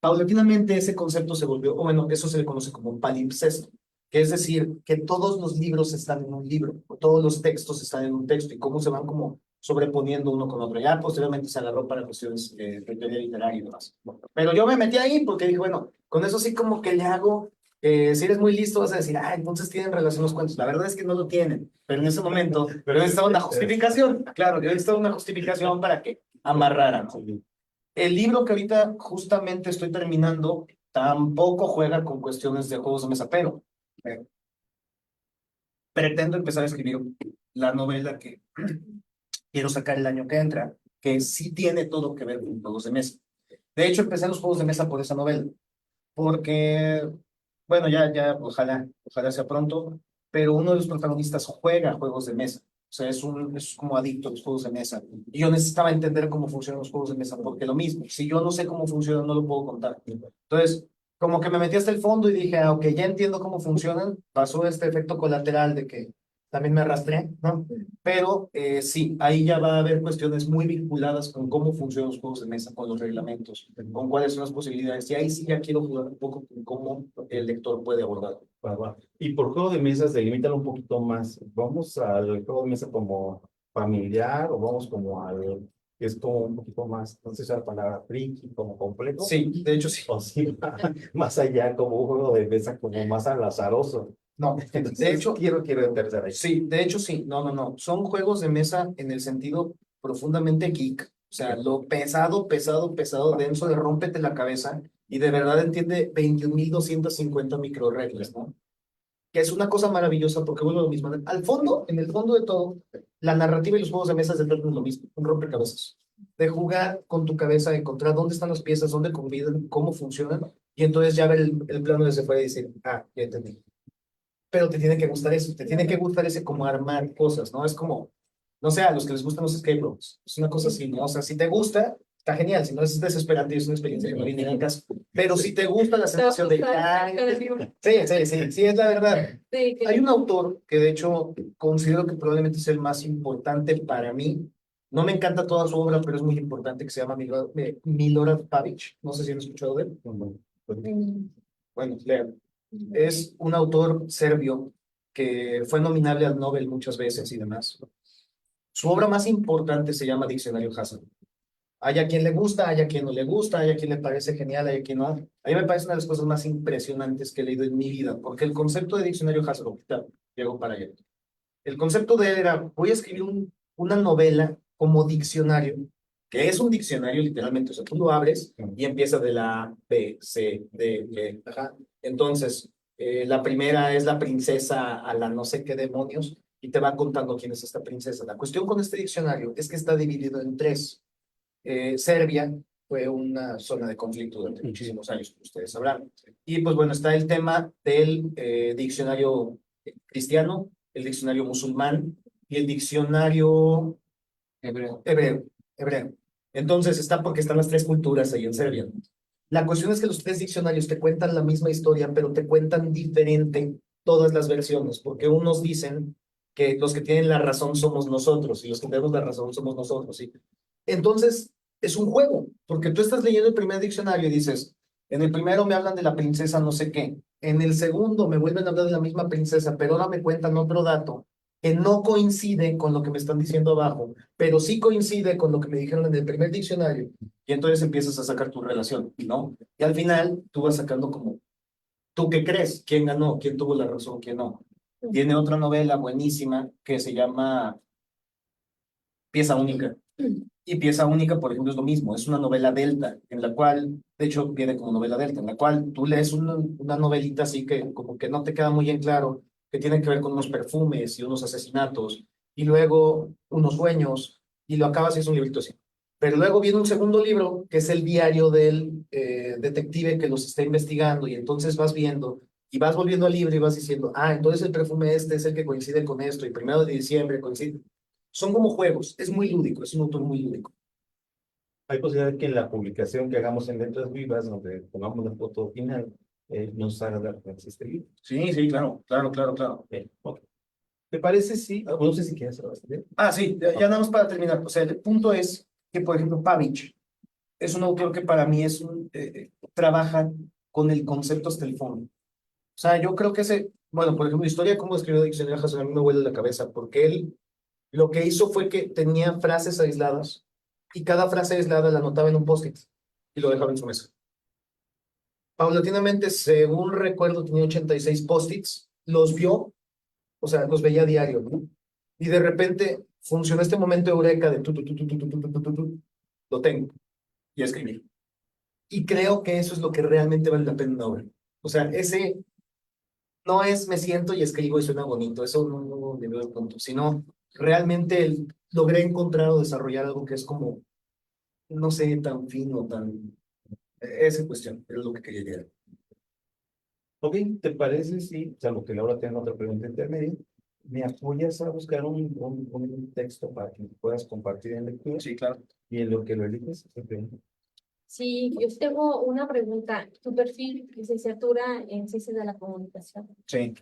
Paulatinamente ese concepto se volvió, o bueno, eso se le conoce como palimpsesto, que es decir, que todos los libros están en un libro, o todos los textos están en un texto, y cómo se van como sobreponiendo uno con otro. Ya posteriormente se agarró para cuestiones de teoría literaria y demás. Pero yo me metí ahí porque dije, bueno, con eso sí como que le hago, si eres muy listo vas a decir, ah, entonces tienen relación los cuentos. La verdad es que no lo tienen, pero en ese momento, pero necesitaba una justificación. Claro, yo necesitaba una justificación para que amarraran. El libro que ahorita justamente estoy terminando tampoco juega con cuestiones de juegos de mesa, pero pretendo empezar a escribir la novela que quiero sacar el año que entra, que sí tiene todo que ver con juegos de mesa. De hecho, empecé los juegos de mesa por esa novela, porque, bueno, ojalá sea pronto, pero uno de los protagonistas juega juegos de mesa. O sea, es como adicto a los juegos de mesa. Y yo necesitaba entender cómo funcionan los juegos de mesa, porque lo mismo, si yo no sé cómo funcionan, no lo puedo contar. Entonces, como que me metí hasta el fondo y dije, ah, ok, ya entiendo cómo funcionan. Pasó este efecto colateral de que también me arrastré, ¿no? Pero sí, ahí ya va a haber cuestiones muy vinculadas con cómo funcionan los juegos de mesa, con los reglamentos, con cuáles son las posibilidades. Y ahí sí ya quiero jugar un poco con cómo el lector puede abordar. Y por juego de mesas, delimítalo un poquito más. ¿Vamos al juego de mesa como familiar o vamos como al que es como un poquito más, no sé si la palabra friki, como complejo? Sí, de hecho sí. O sí, más allá como un juego de mesa como más al azaroso. No, Entonces, de hecho, quiero entender ahí. sí, de hecho sí. No. Son juegos de mesa en el sentido profundamente geek. O sea, lo pesado, denso de rómpete la cabeza y de verdad entiende 21.250 microreglas, ¿no? Que es una cosa maravillosa porque vuelvo a lo mismo. Al fondo, en el fondo de todo, la narrativa y los juegos de mesa es lo mismo, un rompecabezas. De jugar con tu cabeza, de encontrar dónde están las piezas, dónde conviven, cómo funcionan, y entonces ya ver el plano desde fuera y decir, ah, ya entendí. Pero te tiene que gustar eso, te tiene que gustar ese como armar cosas, ¿no? Es como, no sé, a los que les gustan los escape rooms, es una cosa así, ¿no? O sea, si te gusta, está genial, si no es desesperante y es una experiencia que no viene en el caso. Pero si te gusta la Te va a sensación de, gustar ay, con el libro. sí, es la verdad. Sí, Hay un autor que de hecho considero que probablemente es el más importante para mí. No me encanta toda su obra, pero es muy importante, que se llama Milorad Pavic. No sé si han escuchado de él. Mm. Bueno, lean. Es un autor serbio que fue nominable al Nobel muchas veces y demás. Su obra más importante se llama Diccionario Hassel. Hay a quien le gusta, hay a quien no le gusta, hay a quien le parece genial, hay a quien no. A mí me parece una de las cosas más impresionantes que he leído en mi vida, porque el concepto de Diccionario Hassel, ahorita llego para allá. El concepto de él era, voy a escribir una novela como diccionario, que es un diccionario literalmente, o sea, tú lo abres y empieza de la A, B, C, D, E, ajá. Entonces, la primera es la princesa a la no sé qué demonios y te va contando quién es esta princesa. La cuestión con este diccionario es que está dividido en tres. Serbia fue una zona de conflicto durante muchísimos años, como ustedes sabrán. Y pues bueno, está el tema del diccionario cristiano, el diccionario musulmán y el diccionario hebreo. Entonces está porque están las tres culturas ahí en Serbia. La cuestión es que los tres diccionarios te cuentan la misma historia, pero te cuentan diferente todas las versiones, porque unos dicen que los que tienen la razón somos nosotros y los que tenemos la razón somos nosotros. ¿Sí? Entonces, es un juego, porque tú estás leyendo el primer diccionario y dices, en el primero me hablan de la princesa no sé qué, en el segundo me vuelven a hablar de la misma princesa, pero ahora me cuentan otro dato que no coincide con lo que me están diciendo abajo, pero sí coincide con lo que me dijeron en el primer diccionario, y entonces empiezas a sacar tu relación, ¿no? Y al final tú vas sacando como, ¿tú qué crees? ¿Quién ganó? ¿Quién tuvo la razón? ¿Quién no? Tiene otra novela buenísima que se llama Pieza Única. Y Pieza Única, por ejemplo, es lo mismo, es una novela delta, en la cual, de hecho, viene como novela delta, en la cual tú lees una novelita así que como que no te queda muy en claro, que tiene que ver con unos perfumes y unos asesinatos, y luego unos sueños, y lo acabas y es un librito así. Pero luego viene un segundo libro, que es el diario del detective que los está investigando, y entonces vas viendo, y vas volviendo al libro y vas diciendo, ah, entonces el perfume este es el que coincide con esto, y 1 de diciembre coincide. Son como juegos, es muy lúdico, es un autor muy lúdico. Hay posibilidad que en la publicación que hagamos en Letras Vivas, donde pongamos la foto final, nos haga dar cuenta este libro. Sí, sí, claro. Ok. ¿Te parece? Sí. No sé si quieres hablar de él. Ah, sí, ya nada más para terminar. O sea, el punto es que, por ejemplo, Pavic es un autor que para mí trabaja con el concepto hasta el fondo. O sea, yo creo que bueno, por ejemplo, historia de cómo escribió Diccionario Hassel a mí me vuela la cabeza, porque él lo que hizo fue que tenía frases aisladas y cada frase aislada la anotaba en un post-it y lo dejaba en su mesa. Paulatinamente, según recuerdo, tenía 86 post-its, los vio, o sea, los veía a diario, ¿no? Y de repente funcionó este momento eureka de lo tengo y escribir. Y creo que eso es lo que realmente vale la pena una obra. O sea, ese no es me siento y escribo y suena bonito, eso no le veo el punto, sino realmente logré encontrar o desarrollar algo que es como, no sé, tan fino, tan... Esa cuestión, es lo que quería llegar. Ok, ¿te parece? Sí, salvo que Laura tenga otra pregunta intermedia. ¿Me apoyas a buscar un texto para que puedas compartir en lectura? Sí, claro. Y en lo que lo eliges, te pregunto. Sí, yo tengo una pregunta. Tu perfil, licenciatura en Ciencias de la Comunicación. Sí.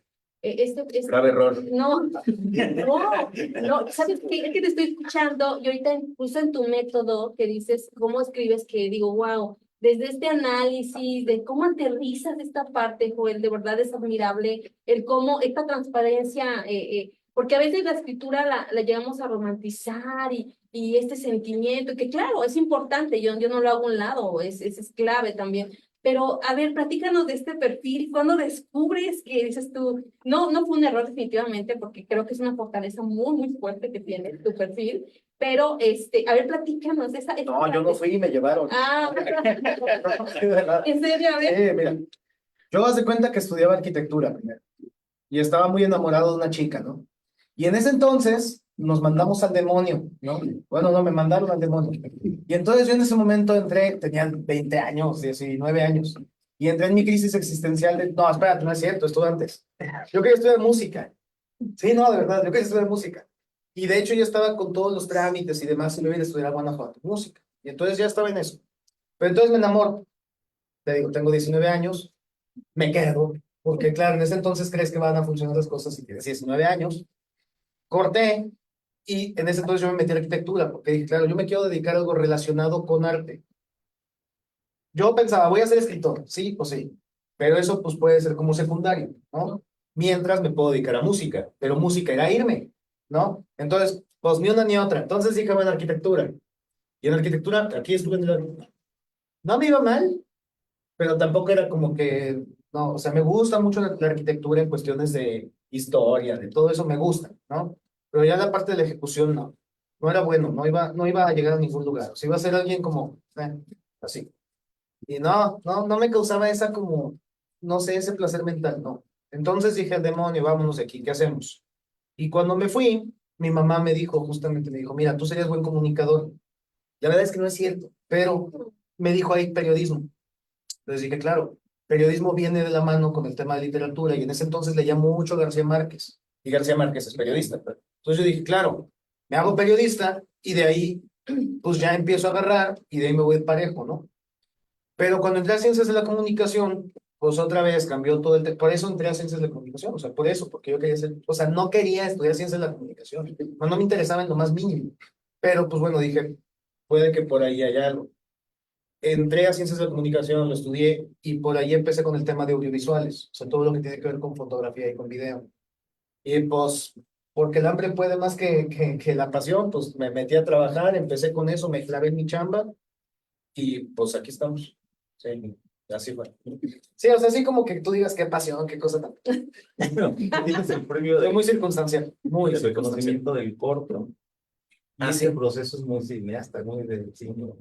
Grave error. No, no, ¿sabes qué? Es que te estoy escuchando y ahorita incluso en tu método que dices cómo escribes, que digo, wow, desde este análisis de cómo aterrizas esta parte, Joel, de verdad es admirable el cómo esta transparencia, porque a veces la escritura la llegamos a romantizar y este sentimiento, que claro, es importante, yo no lo hago a un lado, es clave también. Pero, a ver, platícanos de este perfil. ¿Cuándo descubres que dices tú, no fue un error definitivamente, porque creo que es una fortaleza muy fuerte que tiene tu perfil, pero, a ver, platícanos de esa No, yo no fui y me llevaron. Ah, Sí, de verdad. ¿en serio? A ver. Sí, mira. Yo haz de cuenta que estudiaba arquitectura primero y estaba muy enamorado de una chica, ¿no? Y en ese entonces nos mandamos al demonio, ¿no? Bueno, no, me mandaron al demonio. Y entonces yo en ese momento tenía 20 años, 19 años, y entré en mi crisis existencial de, no, espérate, no es cierto, esto antes. Yo quería estudiar música. Sí, no, de verdad, yo quería estudiar música. Y de hecho yo estaba con todos los trámites y demás y me iba a estudiar a Guanajuato, música. Y entonces ya estaba en eso. Pero entonces me enamoro. te digo, tengo 19 años, me quedo, porque claro, en ese entonces crees que van a funcionar las cosas y tienes 19 años, corté y en ese entonces yo me metí a arquitectura, porque dije, claro, yo me quiero dedicar a algo relacionado con arte. Yo pensaba, voy a ser escritor, sí o sí, pero eso pues puede ser como secundario, ¿no? Mientras me puedo dedicar a música, pero música era irme, ¿no? Entonces, pues ni una ni otra. Entonces dije, bueno, arquitectura. Y en arquitectura, aquí estuve en la... No me iba mal, pero tampoco era como que, no, o sea, me gusta mucho la arquitectura en cuestiones de historia, de todo eso me gusta, ¿no? Pero ya la parte de la ejecución no, no era bueno, no iba a llegar a ningún lugar, o sea, iba a ser alguien como, así. Y no me causaba esa como, no sé, ese placer mental, no. Entonces dije al demonio, vámonos de aquí, ¿qué hacemos? Y cuando me fui, mi mamá me dijo, justamente me dijo, mira, tú serías buen comunicador. La verdad es que no es cierto, pero me dijo ahí periodismo. Entonces dije, claro, periodismo viene de la mano con el tema de literatura y en ese entonces leía mucho García Márquez. Y García Márquez es periodista. Entonces yo dije, claro, me hago periodista y de ahí pues ya empiezo a agarrar y de ahí me voy parejo, ¿no? Pero cuando entré a Ciencias de la Comunicación, pues otra vez cambió todo por eso entré a Ciencias de la Comunicación, o sea, por eso, porque yo quería ser, o sea, no quería estudiar Ciencias de la Comunicación, no me interesaba en lo más mínimo. Pero pues bueno, dije, puede que por ahí haya algo. Entré a Ciencias de la Comunicación, lo estudié y por ahí empecé con el tema de audiovisuales, o sea, todo lo que tiene que ver con fotografía y con video. Y pues, porque el hambre puede más que la pasión, pues me metí a trabajar, empecé con eso, me clavé en mi chamba y pues aquí estamos. Sí, así fue. Sí, o sea, así como que tú digas qué pasión, qué cosa tan... Tienes el premio Fue de, muy circunstancial, muy de circunstancial. reconocimiento del corto. Y Ah, ese sí. proceso es muy cineasta, muy de cine.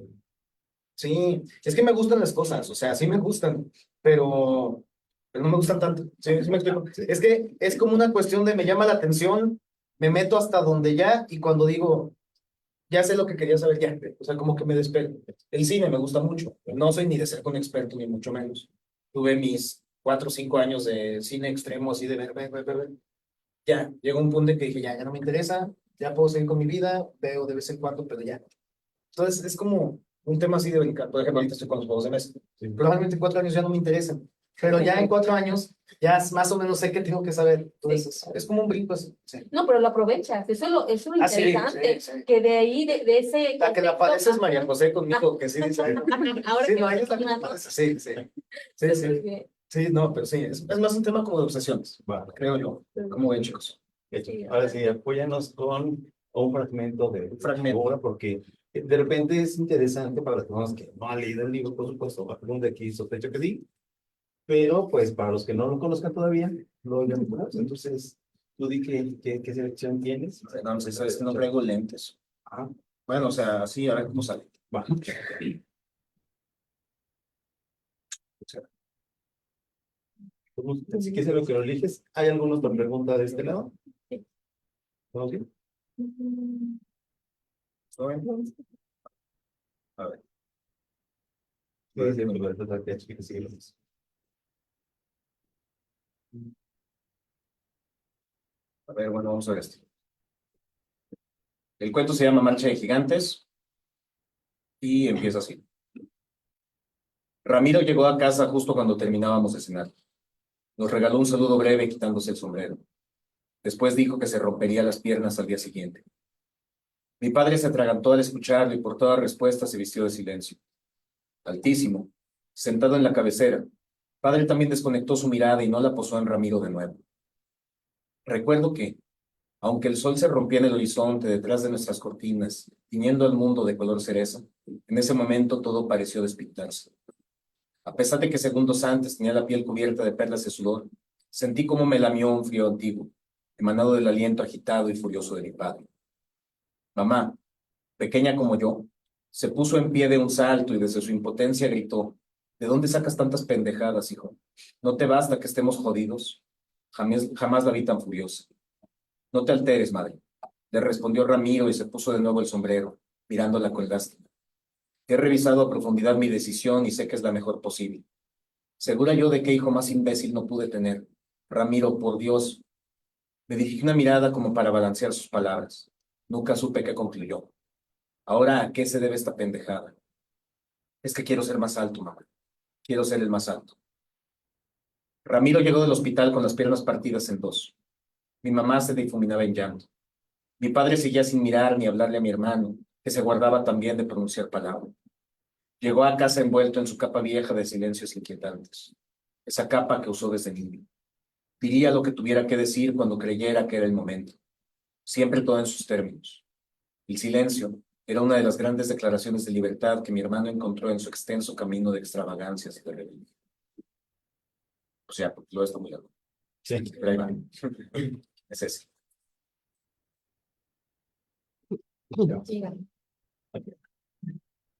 Sí, es que me gustan las cosas, o sea, sí me gustan, pero no me gustan tanto. Sí, sí me explico. Es que es como una cuestión de me llama la atención, me meto hasta donde ya y cuando digo, ya sé lo que quería saber, ya, o sea, como que me despego. El cine me gusta mucho, no soy ni de ser un experto, ni mucho menos. Tuve mis 4 o 5 años de cine extremo, así de ver. Ya, llegó un punto en que dije, ya no me interesa, ya puedo seguir con mi vida, veo de vez en cuando, pero ya. Entonces es como un tema así de delicado. Por ejemplo, ahorita estoy con los juegos de mesa. Sí. Probablemente en 4 años ya no me interesan, pero ya en 4 años ya más o menos sé que tengo que saber. Entonces es como un brinco así. Sí. No, pero lo aprovechas, eso es lo Ah, sí, interesante, sí. que de ahí, de ese La que la contexto, pareces María José conmigo, que sí dice. ahora Sí, que no, me ella es la que estás me parece. Sí. Sí, no, pero sí, es más un tema como de obsesiones, Va, creo yo, como ven, chicos. hecho. Sí, Ahora ajá. sí, apóyanos con un fragmento de Fragmento. obra, porque de repente es interesante para las personas que no han leído el libro, por supuesto, algunos de aquí sospecho que sí, pero pues para los que no lo conozcan todavía, lo oigan por ahí. Entonces, tú di qué selección tienes. No, pues es que no traigo lentes. Ah, Bueno, o sea, sí, a ver cómo sale. va. Si quieres lo que lo eliges, ¿hay alguna otra pregunta de este lado? Sí. ¿Todo bien? ¿Está bien? A ver. Sí, sí, me lo voy a tratar de explicar. A ver, bueno, vamos a ver esto. El cuento se llama Marcha de Gigantes y empieza así. Ramiro llegó a casa justo cuando terminábamos de cenar. Nos regaló un saludo breve quitándose el sombrero. Después dijo que se rompería las piernas al día siguiente. Mi padre se atragantó al escucharlo y por toda respuesta se vistió de silencio. Altísimo, sentado en la cabecera, padre también desconectó su mirada y no la posó en Ramiro de nuevo. Recuerdo que, aunque el sol se rompía en el horizonte detrás de nuestras cortinas, tiñendo al mundo de color cereza, en ese momento todo pareció despintarse. A pesar de que segundos antes tenía la piel cubierta de perlas de sudor, sentí como me lamió un frío antiguo, emanado del aliento agitado y furioso de mi padre. Mamá, pequeña como yo, se puso en pie de un salto y desde su impotencia gritó: ¿De dónde sacas tantas pendejadas, hijo? ¿No te basta que estemos jodidos? Jamás la vi tan furiosa. No te alteres, madre, le respondió Ramiro y se puso de nuevo el sombrero, mirándola con lástima. He revisado a profundidad mi decisión y sé que es la mejor posible. Segura yo de qué hijo más imbécil no pude tener. Ramiro, por Dios. Me dirigí una mirada como para balancear sus palabras. Nunca supe qué concluyó. Ahora, ¿a qué se debe esta pendejada? Es que quiero ser más alto, mamá. Quiero ser el más alto. Ramiro llegó del hospital con las piernas partidas en dos. Mi mamá se difuminaba en llanto. Mi padre seguía sin mirar ni hablarle a mi hermano, que se guardaba también de pronunciar palabra. Llegó a casa envuelto en su capa vieja de silencios inquietantes. Esa capa que usó desde niño. Diría lo que tuviera que decir cuando creyera que era el momento. Siempre todo en sus términos. El silencio era una de las grandes declaraciones de libertad que mi hermano encontró en su extenso camino de extravagancias y de rebelión. O sea, porque lo está muy largo. Sí. Pero ahí va. Es ese.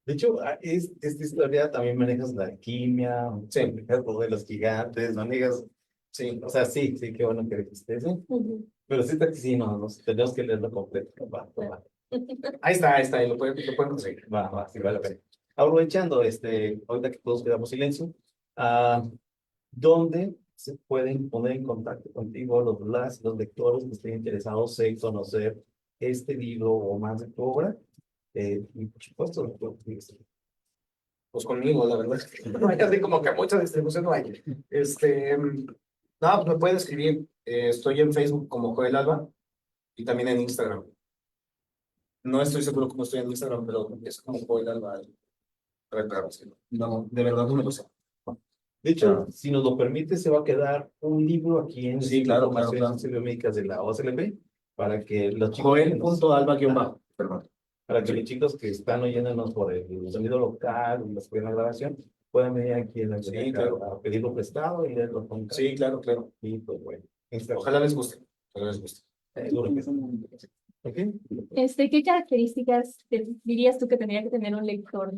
De hecho, esta historia también manejas la alquimia, Sí. manejas lo de los gigantes, manejas, Sí. o sea, sí, sí, qué bueno que dijiste eso. Pero sí, sí, no, tenemos que leerlo completo. Ahí está, y lo pueden conseguir. Va, sí, vale la pena. Aprovechando, ahorita que todos quedamos silencio, ¿dónde se pueden poner en contacto contigo los lectores que estén interesados en conocer este libro o más de tu obra? Y por supuesto, Pues conmigo, la verdad. No hay así como que mucha distribución no hay. No, pues me pueden escribir. Estoy en Facebook como Joel Alba y también en Instagram. No estoy seguro cómo estoy en Instagram, pero es como Joel Alba. A ver, espérame, sí. No, de verdad no me lo sé. de hecho, si nos lo permite, se va a quedar un libro aquí en Sí, claro, claro, Informaciones claro. Biomédicas de la OCLP para que los chicos, Joel.alba_. Perdón. para que los chicos que están oyéndonos por el sonido local y la grabación puedan venir aquí en la Sí, biblioteca claro. a pedirlo prestado y leerlo con calma. Sí, claro, claro. Y pues bueno, Ojalá les guste. Ojalá les guste. seguro que sí. ¿Ok? ¿Qué características dirías tú que tendría que tener un lector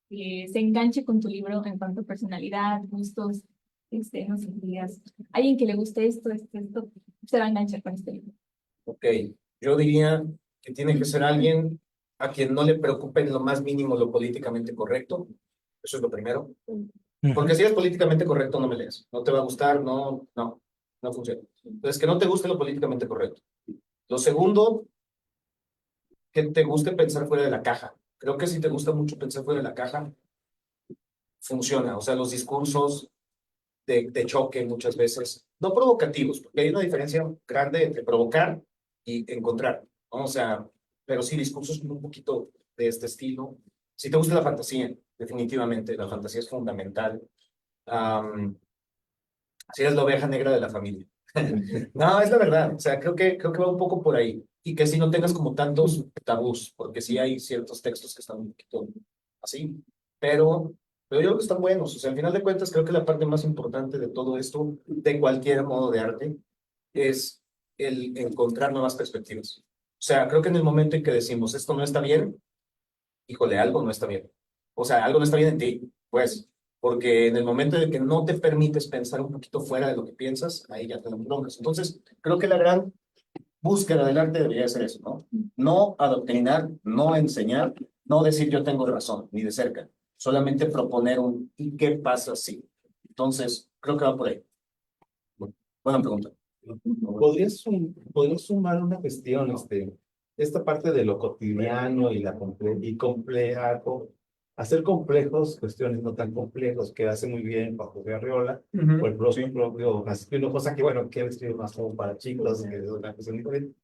que se enganche con tu libro en cuanto a personalidad, gustos, no sé, digas, alguien que le guste esto, se va a enganchar con este libro? Ok, yo diría que tiene que ser alguien a quien no le preocupe en lo más mínimo lo políticamente correcto. Eso es lo primero. Porque si es políticamente correcto, no me leas. No te va a gustar, no funciona. Entonces, que no te guste lo políticamente correcto. Lo segundo, que te guste pensar fuera de la caja. Creo que si te gusta mucho pensar fuera de la caja, funciona. O sea, los discursos de choque muchas veces, no provocativos, porque hay una diferencia grande entre provocar y encontrar, ¿no? O sea, pero sí discursos un poquito de este estilo. Si te gusta la fantasía, definitivamente, la fantasía es fundamental. Si eres la oveja negra de la familia. No, es la verdad, o sea, creo que va un poco por ahí. Y que si no tengas como tantos tabús, porque sí hay ciertos textos que están un poquito así, pero yo creo que están buenos. O sea, al final de cuentas, creo que la parte más importante de todo esto, de cualquier modo de arte, es el encontrar nuevas perspectivas. O sea, creo que en el momento en que decimos esto no está bien, híjole, algo no está bien. O sea, algo no está bien en ti, pues, porque en el momento en que no te permites pensar un poquito fuera de lo que piensas, ahí ya te lo broncas. Entonces, creo que la gran búsqueda del arte debería ser eso, ¿no? No adoctrinar, no enseñar, no decir yo tengo razón, ni de cerca. Solamente proponer un ¿y qué pasa si? Entonces, creo que va por ahí. Buena pregunta. ¿Podrías sumar una cuestión, esta parte de lo cotidiano y hacer complejos, cuestiones no tan complejos, que hace muy bien Paco de Arriola, o el propio Francisco Hinojosa, que bueno, que él escribe más como para chicos, que es una cuestión diferente.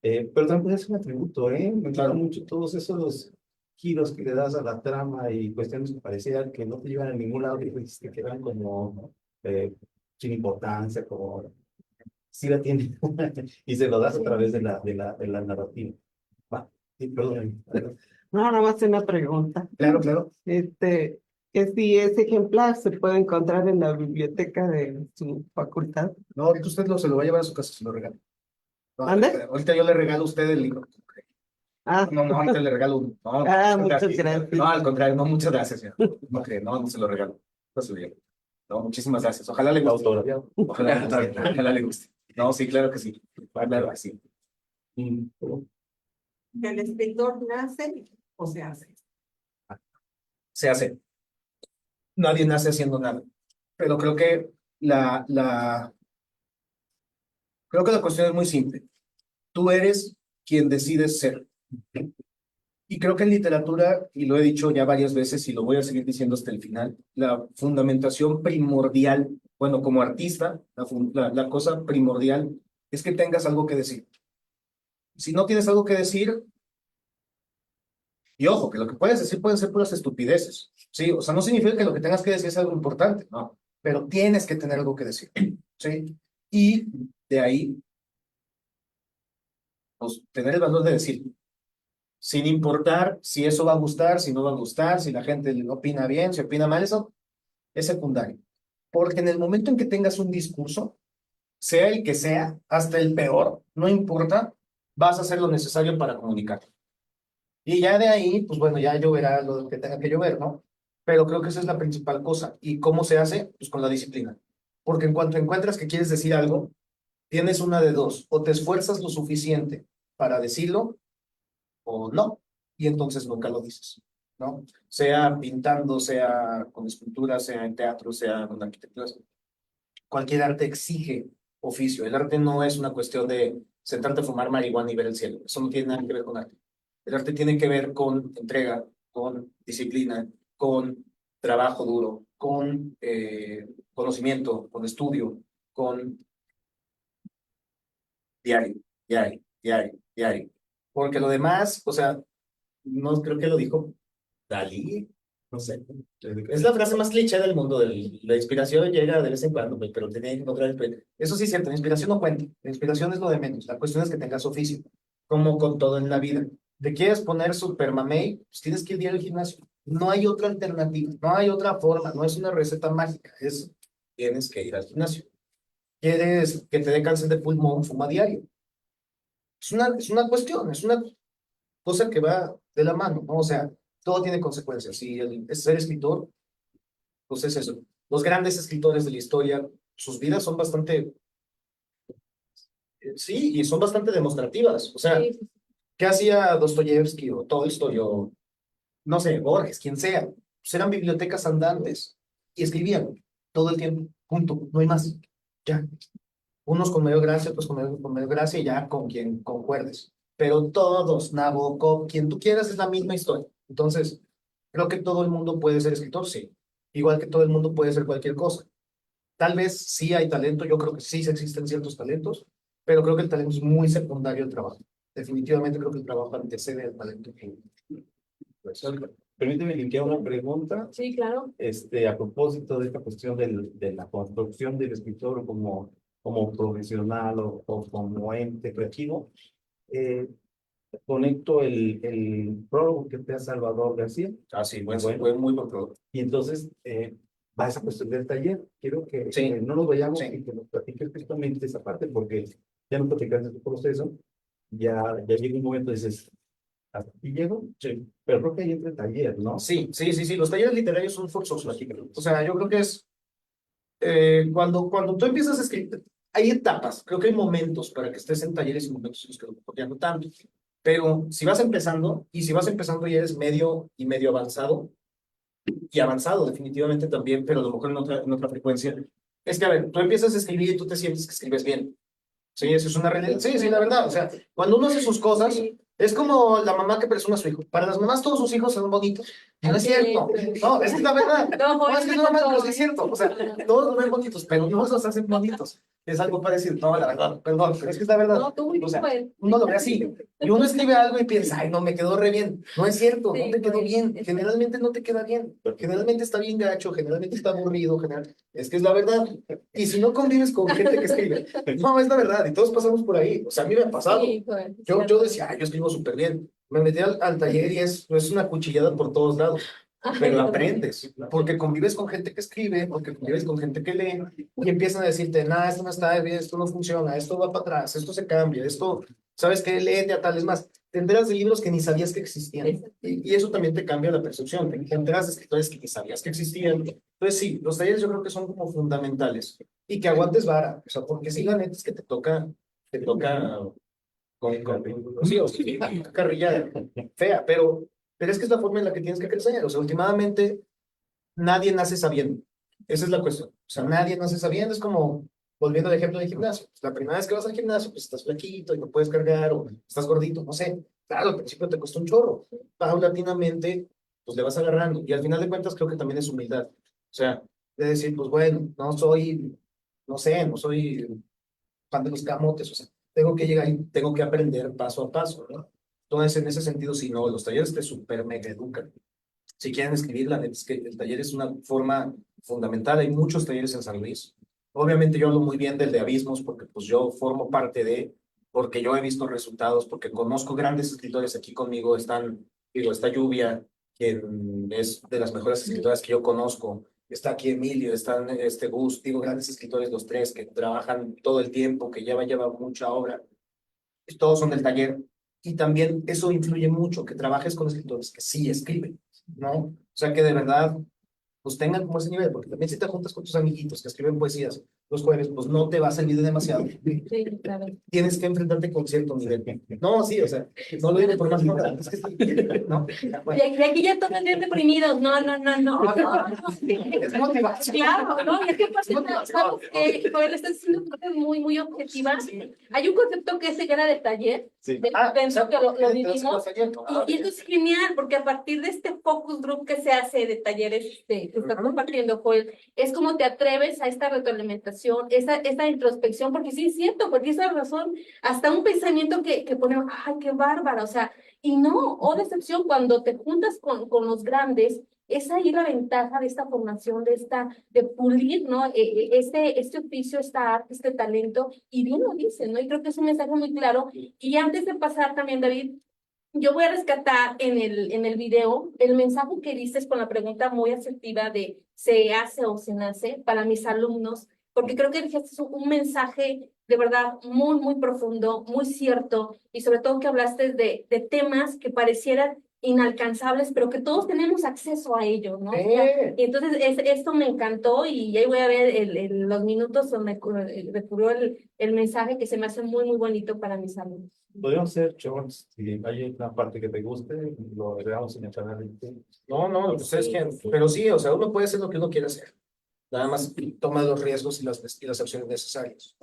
Pero también puede ser un atributo, me gusta mucho todos esos giros que le das a la trama y cuestiones que parecían que no te llevan a ningún lado, que quedan como sin importancia, como sí la tiene, y se lo das a través de la narrativa. Va, sí, perdón. No, nada más una pregunta. Claro, claro. Que si ese ejemplar se puede encontrar en la biblioteca de su facultad. No, ahorita usted se lo va a llevar a su casa, se lo regalo. No, ¿Mande? ahorita yo le regalo a usted el libro. Ah, No, ahorita le regalo uno. No, muchas gracias. No, al contrario, no, muchas gracias, señor. No se lo regalo. No se lo llevo. No, muchísimas gracias. Ojalá le guste. Ojalá le guste. No, sí, claro que sí. Claro que sí. ¿El escritor nace o se hace? Se hace. Nadie nace haciendo nada. Pero creo que creo que la cuestión es muy simple. Tú eres quien decides ser. Y creo que en literatura, y lo he dicho ya varias veces y lo voy a seguir diciendo hasta el final, la fundamentación primordial, bueno, como artista, la cosa primordial es que tengas algo que decir. Si no tienes algo que decir, y ojo, que lo que puedes decir pueden ser puras estupideces, ¿sí? O sea, no significa que lo que tengas que decir es algo importante, no, pero tienes que tener algo que decir, ¿sí? Y de ahí, pues, tener el valor de decir, sin importar si eso va a gustar, si no va a gustar, si la gente opina bien, si opina mal, eso es secundario. Porque en el momento en que tengas un discurso, sea el que sea, hasta el peor, no importa, vas a hacer lo necesario para comunicar. Y ya de ahí, pues bueno, ya lloverá lo que tenga que llover, ¿no? Pero creo que esa es la principal cosa. ¿Y cómo se hace? Pues con la disciplina. Porque en cuanto encuentras que quieres decir algo, tienes una de dos, o te esfuerzas lo suficiente para decirlo, o no, y entonces nunca lo dices, ¿no? Sea pintando, sea con escultura, sea en teatro, sea con arquitectura. Cualquier arte exige oficio. El arte no es una cuestión de sentarte a fumar marihuana y ver el cielo. Eso no tiene nada que ver con arte. El arte tiene que ver con entrega, con disciplina, con trabajo duro, con conocimiento, con estudio, con diario, diario, diario, diario. Porque lo demás, o sea, no creo que lo dijo Dalí, no sé. Es la frase más cliché del mundo. La inspiración llega de vez en cuando, pues, pero tiene que encontrar. Eso sí es cierto, la inspiración no cuenta. La inspiración es lo de menos. La cuestión es que tengas oficio, como con todo en la vida. ¿Te quieres poner super mamey? Pues tienes que ir diario al gimnasio. No hay otra alternativa, no hay otra forma, no es una receta mágica, es tienes que ir al gimnasio. ¿Quieres que te dé cáncer de pulmón? Fuma diario. Es una cuestión, es una cosa que va de la mano, ¿no? O sea, todo tiene consecuencias. Si es ser escritor, pues es eso. Los grandes escritores de la historia, sus vidas son bastante, sí, y son bastante demostrativas. O sea, Sí, ¿qué hacía Dostoyevsky o Tolstoy o, no sé, Borges, quien sea? Pues eran bibliotecas andantes y escribían todo el tiempo, punto, no hay más. Ya. Unos con medio gracia, otros con medio gracia y ya con quien concuerdes. Pero todos, Nabokov, quien tú quieras, es la misma historia. Entonces, creo que todo el mundo puede ser escritor, sí. Igual que todo el mundo puede ser cualquier cosa. Tal vez sí hay talento, yo creo que sí existen ciertos talentos, pero creo que el talento es muy secundario al trabajo. Definitivamente creo que el trabajo antecede al talento. Pues, Permíteme linkear una pregunta, sí, claro. a propósito de esta cuestión de la construcción del escritor como profesional o como ente creativo. Eh, Conecto el prólogo que te da Salvador García. sí, Bueno. fue muy buen producto. Y entonces va esa cuestión del taller. Quiero que Sí. no nos vayamos Sí. y que nos platiques justamente esa parte, porque ya no platicaste tu proceso, ya llega un momento y dices, hasta aquí llego, sí. Pero creo que ahí entra el taller, ¿no? Sí, sí, sí, sí, los talleres literarios son forzosos aquí. O sea, yo creo que es cuando tú empiezas a escribir, hay etapas, creo que hay momentos para que estés en talleres y momentos en los que ya no tanto. Pero si vas empezando, y si vas empezando y eres medio y medio avanzado, y avanzado definitivamente también, pero a lo mejor en otra frecuencia, es que, a ver, tú empiezas a escribir y tú te sientes que escribes bien. Sí, eso es una realidad. Sí, sí, la verdad. O sea, cuando uno hace sus cosas, Sí. es como la mamá que presume a su hijo. Para las mamás, todos sus hijos son bonitos. No es Sí, cierto. sí. No, es que es la verdad. No, No, es que es no, pero todo. sí es cierto. O sea, todos los ven bonitos, pero no los hacen bonitos. Es algo parecido. No, la verdad, perdón, pero es que es la verdad. No, tú muy O sea, bien. uno lo ve así. Y uno escribe algo y piensa, ay, no, me quedó re bien. No es cierto, no Sí, te quedó pues, bien. es- Generalmente no te queda bien. Generalmente está bien gacho, generalmente está aburrido, es que es la verdad. Y si no convives con gente que escribe, no, es la verdad. Y todos pasamos por ahí. O sea, a mí me ha pasado. Sí, pues, Yo decía, yo escribo súper bien. Me metí al taller y es una cuchillada por todos lados. Pero aprendes, porque convives con gente que escribe, porque convives con gente que lee, y empiezan a decirte, nada, esto no está bien, esto no funciona, esto va para atrás, esto se cambia, esto, ¿sabes qué? Léete a tal, es más, te enteras de libros que ni sabías que existían, y eso también te cambia la percepción, te enteras de escritores que ni sabías que existían. Entonces sí, los talleres yo creo que son como fundamentales, y que aguantes vara, o sea, porque sí, la neta es que te toca sí, o sí, una carrilla fea, pero es que es la forma en la que tienes que crecer. O sea, últimamente nadie nace sabiendo. Esa es la cuestión. O sea, nadie nace sabiendo. Es como, volviendo al ejemplo del gimnasio. Pues, la primera vez que vas al gimnasio, pues estás flaquito y no puedes cargar, o estás gordito, no sé. Claro, al principio te costó un chorro. Paulatinamente, pues le vas agarrando. Y al final de cuentas creo que también es humildad. O sea, de decir, pues bueno, no sé, no soy fan de los camotes. O sea, tengo que llegar y tengo que aprender paso a paso, ¿no? Entonces, en ese sentido, sí, no, los talleres te super mega educan. Si quieren escribir, la neta es que el taller es una forma fundamental. Hay muchos talleres en San Luis. Obviamente yo hablo muy bien del de Abismos porque pues yo formo parte de, porque yo he visto resultados, porque conozco grandes escritores aquí conmigo. Está Lluvia, quien es de las mejores escritoras que yo conozco. Está aquí Emilio, están Gus, digo, grandes escritores los tres que trabajan todo el tiempo, que lleva mucha obra. Todos son del taller. Y también eso influye mucho, que trabajes con escritores que sí escriben, ¿no? O sea, que de verdad, pues tengan como ese nivel, porque también si te juntas con tus amiguitos que escriben poesías los jueves, pues no te va a servir de demasiado. Sí, claro. Tienes que enfrentarte con cierto nivel. No, sí, o sea, no lo digo por más importante, es que no, bueno, De aquí ya todos bien deprimidos. No, no, no, no. es motivación. Claro, ¿no? Y es que pasa, sabes que Joel, estás diciendo cosas muy, muy objetivas. Hay un concepto que es ceguera de taller, Sí. de pensó que lo vivimos. Y eso es genial, porque a partir de este focus group que se hace de talleres que está compartiendo Joel, es como te atreves a esta retroalimentación, esta introspección, porque sí es cierto, porque esa razón, hasta un pensamiento que ponemos, ay, qué bárbaro, o sea, y no, o decepción, cuando te juntas con los grandes, es ahí la ventaja de esta formación, de pulir, ¿no? Este oficio, esta arte, este talento, y bien lo dicen, ¿no? Y creo que es un mensaje muy claro. Y antes de pasar también, David, yo voy a rescatar en el video el mensaje que dices con la pregunta muy asertiva de ¿se hace o se nace? Para mis alumnos, porque creo que dijiste un mensaje de verdad muy, muy profundo, muy cierto, y sobre todo que hablaste de temas que parecieran inalcanzables, pero que todos tenemos acceso a ello, ¿no? O sea, y entonces esto me encantó y ahí voy a ver los minutos donde me ocurrió el mensaje que se me hace muy, muy bonito para mis alumnos. Podríamos hacer shorts, si hay una parte que te guste, lo agregamos en el canal de YouTube. No, no, pues es que, pero sí, o sea, uno puede hacer lo que uno quiere hacer. Nada más toma los riesgos y las acciones necesarias.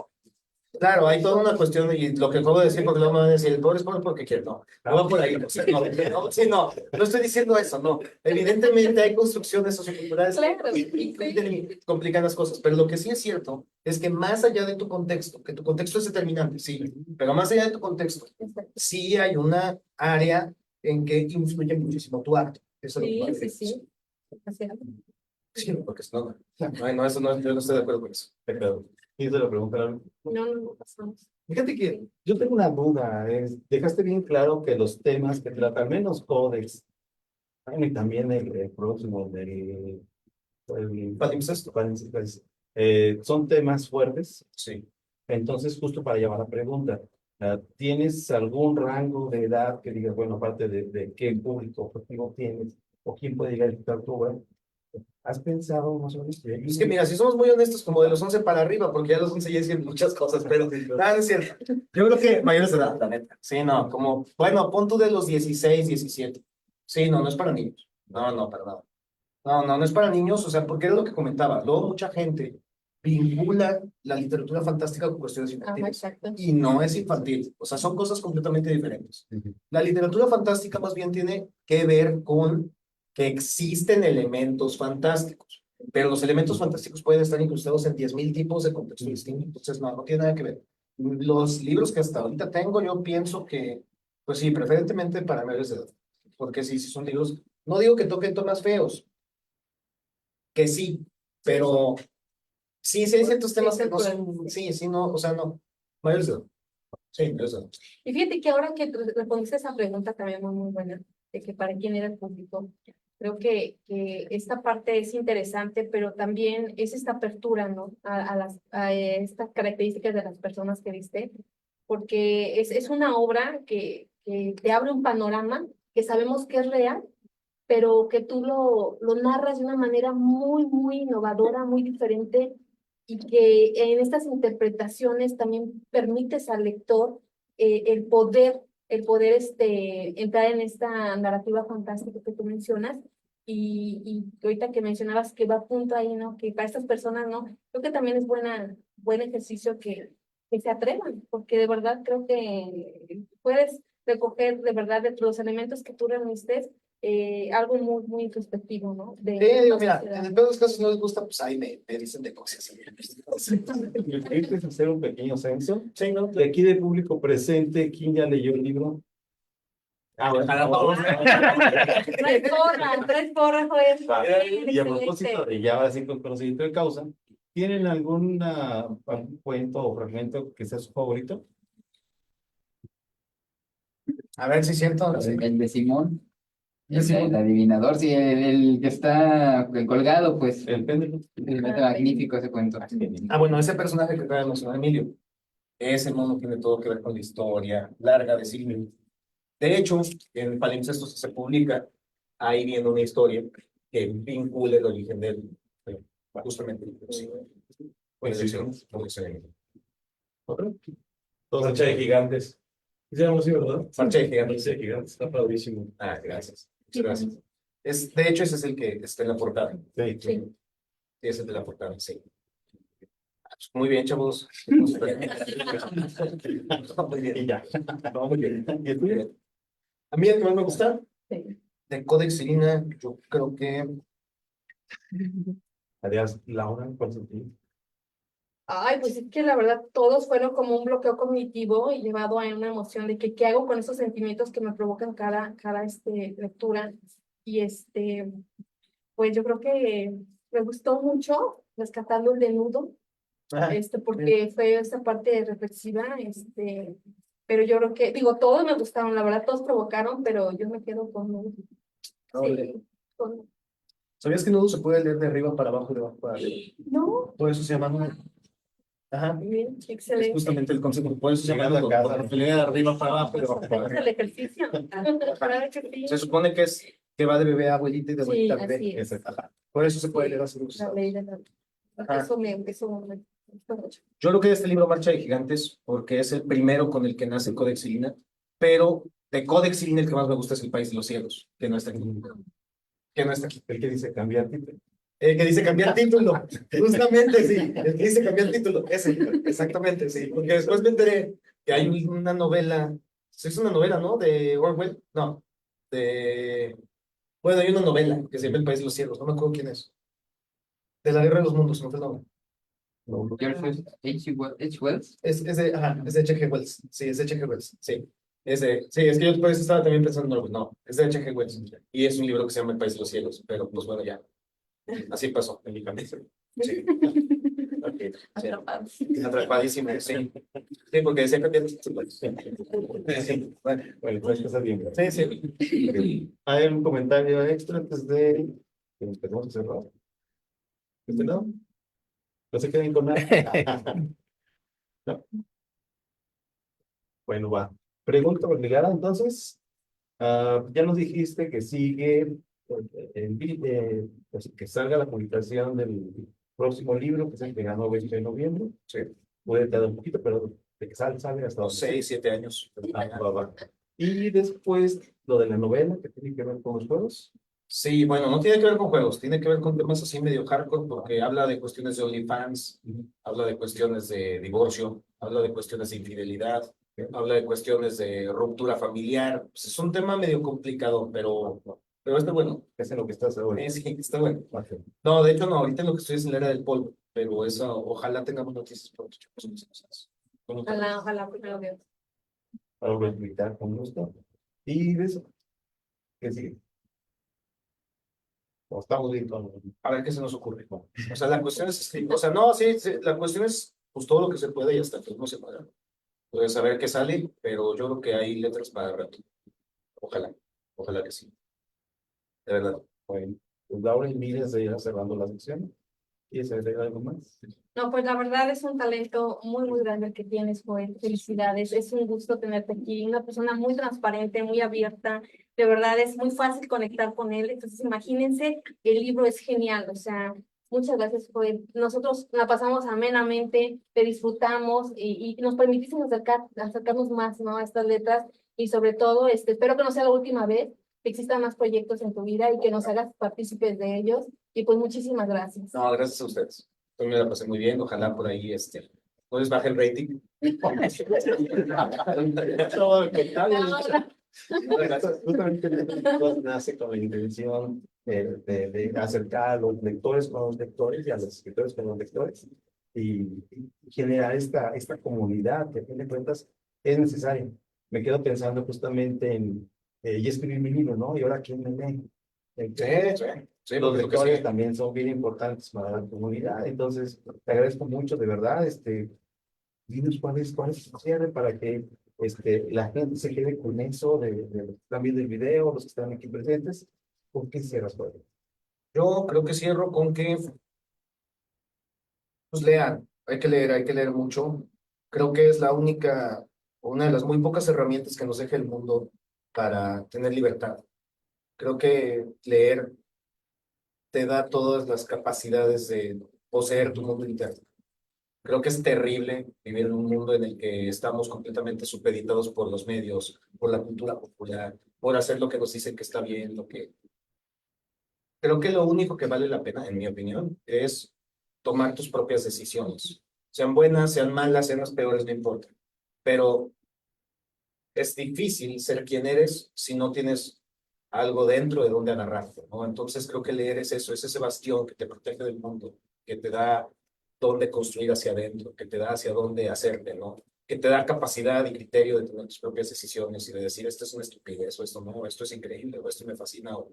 Claro, hay toda una cuestión, y lo que acabo de decir, porque luego me van a decir, el pobre es pobre porque quiere, no va por ahí, o sea, no estoy diciendo eso, no. Evidentemente hay construcciones socioculturales Claro, que complican las cosas, pero lo que sí es cierto es que más allá de tu contexto, que tu contexto es determinante, sí, pero más allá de tu contexto, sí hay una área en que influye muchísimo tu arte. Eso es lo que Sí, sí, sí. Así es. Sí, porque no, eso no, yo no estoy de acuerdo con eso. Pero, y te lo preguntaron. No, no, no pasamos. Fíjate que yo tengo una duda. Dejaste bien claro que los temas que tratan menos códex, bueno, y también el próximo, Palimpsesto. son temas fuertes. Sí. Entonces, justo para llevar la pregunta, ¿tienes algún rango de edad que digas, bueno, aparte de qué público objetivo tienes o quién puede llegar a editar tu obra? ¿Has pensado más o menos? Es que mira, si somos muy honestos, como de los 11 para arriba, porque ya los 11 ya dicen muchas cosas, pero nada, no es cierto. Yo creo que mayores de edad, la neta. Sí, no, como, bueno, pon tú de los 16, 17. Sí, no, no es para niños. No, para nada. No es para niños, o sea, porque era lo que comentaba. Luego mucha gente vincula la literatura fantástica con cuestiones Ajá, infantiles. exacto. Y no es infantil, o sea, son cosas completamente diferentes. La literatura fantástica más bien tiene que ver con que existen elementos fantásticos, pero los elementos fantásticos pueden estar incrustados en 10,000 tipos de contexto distintos, entonces no tiene nada que ver. Los libros que hasta ahorita tengo, yo pienso que, pues sí, preferentemente para mayores de edad, porque sí son libros, no digo que toquen temas feos, que sí, pero sí hay ciertos temas que no son, sí, no, o sea, no, mayores de edad. Sí, mayores de edad. Y fíjate que ahora que respondiste esa pregunta también muy, muy buena, de que para quién era el público, creo que esta parte es interesante, pero también es esta apertura, ¿no? A estas características de las personas que viste, porque es una obra que te abre un panorama que sabemos que es real, pero que tú lo narras de una manera muy, muy innovadora, muy diferente, y que en estas interpretaciones también permites al lector el poder entrar en esta narrativa fantástica que tú mencionas, y ahorita que mencionabas que va a punto ahí, ¿no? Que para estas personas, ¿no? Creo que también es buen ejercicio que se atrevan, porque de verdad creo que recoger de verdad de los elementos que tú reuniste, algo muy, muy introspectivo, ¿no? De Digo, la mira, sociedad. en el peor de los casos no les gusta, pues ahí me dicen de cosas. ¿Quieres hacer un pequeño censo? Sí, ¿no? De aquí del público presente, ¿quién ya leyó el libro? Ah, bueno, Tres porras, Joel. Va. Y a Excelente. propósito, y ya ahora sí con conocimiento de causa, ¿tienen algún cuento o fragmento que sea su favorito? A ver si siento. El de Simón, ¿De Simón? el adivinador, sí, el que está el colgado, pues, El péndulo. es magnífico ese cuento. Ah, bueno, ese personaje que acaba de mencionar Emilio, ese mono tiene todo que ver con la historia larga de Sigmund. De hecho, en Palimpsestos se publica, ahí viene una historia que vincula el origen del, justamente, sí. ¿Otro? Marcha de gigantes. Se llama así, ¿verdad? Marcha de gigantes. Marcha de gigantes, está padrísimo. Ah, gracias. Muchas gracias. De hecho, ese es el que está en la portada. Sí. Sí. Sí, ese es el de la portada, sí. Pues muy bien, chavos. Muy bien. Y ya. No, muy bien. ¿Y el tuyo? A mí el que más me gusta, Sí. de Codex Irina, yo creo que Adiós, Laura, ¿cuál es el tuyo? Ay, pues es que la verdad todos fueron como un bloqueo cognitivo y llevado a una emoción de que qué hago con esos sentimientos que me provocan cada lectura. Y pues yo creo que me gustó mucho rescatando el desnudo, porque fue esa parte reflexiva, pero yo creo que, digo, todos me gustaron, la verdad, todos provocaron, pero yo me quedo con sí, con, ¿sabías que Nudo se puede leer de arriba para abajo y de abajo para arriba? no, Por eso se llama Nudo. Ajá. bien, Es excelente. justamente el concepto. Por eso se llama Llegando Nudo. a casa. Porque se lee de arriba para abajo y de abajo para Hacemos el arriba. ejercicio. Claro que sí. Se supone que es que va de bebé a abuelita y de Sí, abuelita a así bebé. es. Ajá. Por eso se puede leer así. La ley de la... Ajá. Eso me gusta mucho. Yo lo que de este libro Marcha de Gigantes, porque es el primero con el que nace Codex Irina, pero de Codex Irina el que más me gusta es El País de los Cielos, que no está aquí. Que no está aquí. El que dice cambiar título. El que dice cambiar título, justamente, sí. El que dice cambiar título, ese, exactamente, sí. Porque después me enteré que hay una novela, es una novela, ¿no? De Orwell, no, bueno, hay una novela que se llama El País de los Cielos, no me acuerdo quién es. De la Guerra de los Mundos, no fue el nombre. George H. Wells. Es de, ajá, es de H.G. Wells, sí, es de H.G. Wells, sí. Sí, es que yo por eso estaba también pensando en Orwell, no, es de H.G. Wells. Y es un libro que se llama El País de los Cielos, pero pues bueno, ya. Así pasó en mi cabeza. Sí. Okay. Sí. Atrapados. Atrapadísimo, sí. Sí, porque decía cambiar. Sí. Bueno, pues está bien. Sí, sí. ¿Hay un comentario extra antes de que empecemos a cerrar? ¿No? No se queden con nada. No. Bueno, va. Pregunta obligada, entonces. Ya nos dijiste que sigue pues, que salga la publicación del próximo libro, que es el que ganó 20 de noviembre. Sí. Puede tardar un poquito, pero de que sale hasta Los 6, 7 años. Va. Y después lo de la novela, que tiene que ver con los juegos. Sí, bueno, no tiene que ver con juegos, tiene que ver con temas así medio hardcore, porque habla de cuestiones de OnlyFans, habla de cuestiones de divorcio, habla de cuestiones de infidelidad, habla de cuestiones de ruptura familiar. Pues es un tema medio complicado, pero está bueno. Es en lo que estás ahora. Sí, está bueno. No, de hecho no, ahorita lo que estoy es en la era del polvo, pero eso, ojalá tengamos noticias pronto, chicos. Ojalá, primero Dios. Para publicar con gusto. Y de eso, ¿qué sigue? O estamos bien con... A ver qué se nos ocurre. O sea, la cuestión es escribir, o sea, no, sí, la cuestión es pues todo lo que se puede y hasta que no se pueda. Puedes saber qué sale, pero yo creo que hay letras para rato. Ojalá que sí. De verdad. Bueno, pues Laura y Miriam se irá cerrando la sección. ¿Quieres agregar algo más? No, pues la verdad es un talento muy, muy grande el que tienes, Joel. Felicidades. Es un gusto tenerte aquí. Una persona muy transparente, muy abierta. De verdad es muy fácil conectar con él. Entonces, imagínense, el libro es genial. O sea, muchas gracias, Joel. Nosotros la pasamos amenamente, te disfrutamos y nos permitiste acercarnos más, ¿no? A estas letras. Y sobre todo, espero que no sea la última vez, que existan más proyectos en tu vida y que nos hagas partícipes de ellos. Y pues muchísimas gracias. No, gracias a ustedes. Yo me la pasé muy bien. Ojalá por ahí no les baje el rating. Todo al contrario. Justamente el libro nace con la intención de acercar a los lectores con los lectores y a los escritores con los lectores y generar esta comunidad que a fin de cuentas es necesaria. Me quedo pensando justamente en ya escribí mi libro, ¿no? Y ahora quién me lee. Sí, Los porque lo que lectores sí. también son bien importantes para la comunidad. Entonces, te agradezco mucho, de verdad. Dinos cuál es su cierre para que la gente se quede con eso de los que están viendo el video, los que están aquí presentes. ¿Por qué cierras, Jorge? Yo creo que cierro con que pues lean, hay que leer mucho. Creo que es la única, una de las muy pocas herramientas que nos deja el mundo para tener libertad. Creo que leer te da todas las capacidades de poseer tu mundo interno. Creo que es terrible vivir en un mundo en el que estamos completamente supeditados por los medios, por la cultura popular, por hacer lo que nos dicen que está bien, lo que... Creo que lo único que vale la pena, en mi opinión, es tomar tus propias decisiones. Sean buenas, sean malas, sean las peores, no importa. Pero es difícil ser quien eres si no tienes algo dentro de donde agarrarte, ¿no? Entonces creo que leer es eso, es ese bastión que te protege del mundo, que te da dónde construir hacia adentro, que te da hacia dónde hacerte, ¿no? Que te da capacidad y criterio de tomar tus propias decisiones y de decir, esto es una estupidez, o esto no, esto es increíble, o esto me fascina, o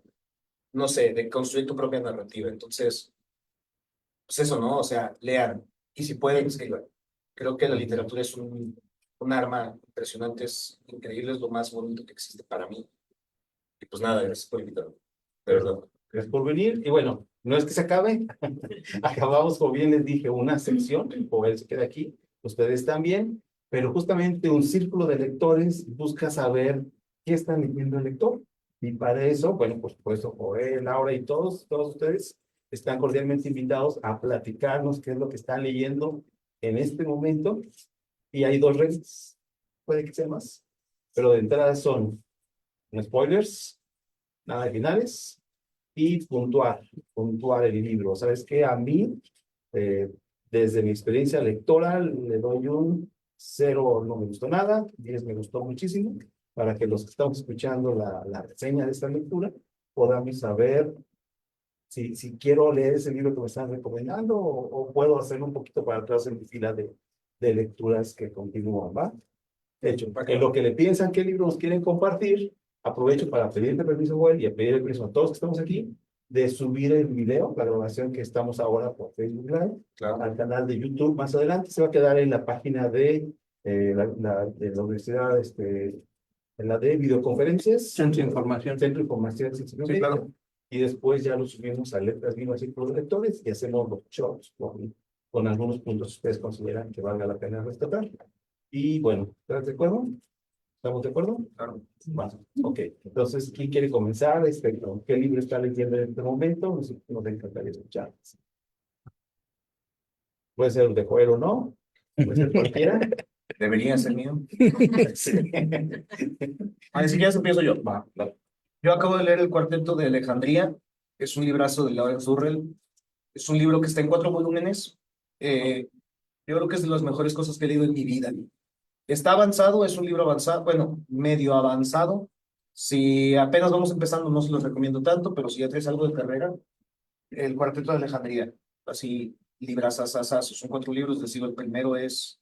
no sé, de construir tu propia narrativa. Entonces, pues eso, ¿no? O sea, lean, y si pueden, escriban. Creo que la literatura es un arma impresionante, es increíble, es lo más bonito que existe para mí. Y pues nada, gracias por invitarme. De verdad. Gracias por venir. Y bueno, no es que se acabe. Acabamos, como bien les dije, una sección. El Joel se queda aquí. Ustedes también. Pero justamente un círculo de lectores busca saber qué están leyendo el lector. Y para eso, bueno, por supuesto, Joel, Laura y todos ustedes están cordialmente invitados a platicarnos qué es lo que están leyendo en este momento. Y hay dos reglas. Puede que sea más. Pero de entrada son no spoilers, nada de finales y puntuar el libro. ¿Sabes qué? A mí, eh, desde mi experiencia lectora, le doy un 0, no me gustó nada, 10 me gustó muchísimo, para que los que estamos escuchando la reseña de esta lectura podamos saber si quiero leer ese libro que me están recomendando o puedo hacer un poquito para atrás en mi fila de lecturas que continúan, ¿va? De hecho, en lo que le piensan qué libro nos quieren compartir, aprovecho para pedirte permiso, Joel, y a pedir el permiso a todos que estamos aquí, de subir el video, la grabación que estamos ahora por Facebook Live, Claro. al canal de YouTube más adelante. Se va a quedar en la página de de la universidad, en la de videoconferencias. Centro de Información. Centro de Información. Sí, claro. Y después ya lo subimos a Letras Vivas y los lectores y hacemos los shows con algunos puntos que ustedes consideran que valga la pena rescatar. Y bueno, ¿estás de acuerdo? ¿Estamos de acuerdo? Claro. Bueno, ok. Entonces, ¿quién quiere comenzar? ¿Con qué libro está leyendo en este momento? Nos encantaría escuchar. Puede ser de Joel o no. Puede ser cualquiera. Debería ser mío. Sí. Así que ya empiezo yo. Va. Yo acabo de leer El Cuarteto de Alejandría. Es un librazo de Lawrence Durrell. Es un libro que está en 4 volúmenes. Yo creo que es de las mejores cosas que he leído en mi vida. Está avanzado, es un libro avanzado, bueno, medio avanzado. Si apenas vamos empezando, no se los recomiendo tanto, pero si ya traes algo de carrera, El Cuarteto de Alejandría. Así, librazazazazos. Son 4 libros, les digo, el primero es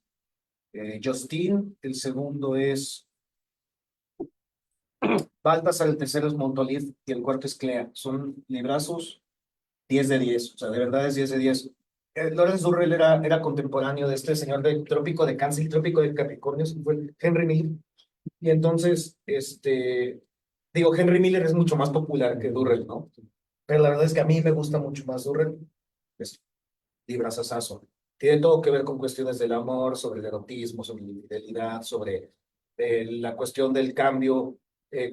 Justine, el segundo es Baltasar, el tercero es Montolive y el cuarto es Clea. Son librazos 10 de 10, o sea, de verdad es 10 de 10. Lawrence Durrell era contemporáneo de este señor del Trópico de Cáncer y Trópico de Capricornio, fue Henry Miller. Y entonces, digo, Henry Miller es mucho más popular que Durrell, ¿no? Pero la verdad es que a mí me gusta mucho más Durrell. Es librazazazo. Tiene todo que ver con cuestiones del amor, sobre el erotismo, sobre la infidelidad, sobre la cuestión del cambio,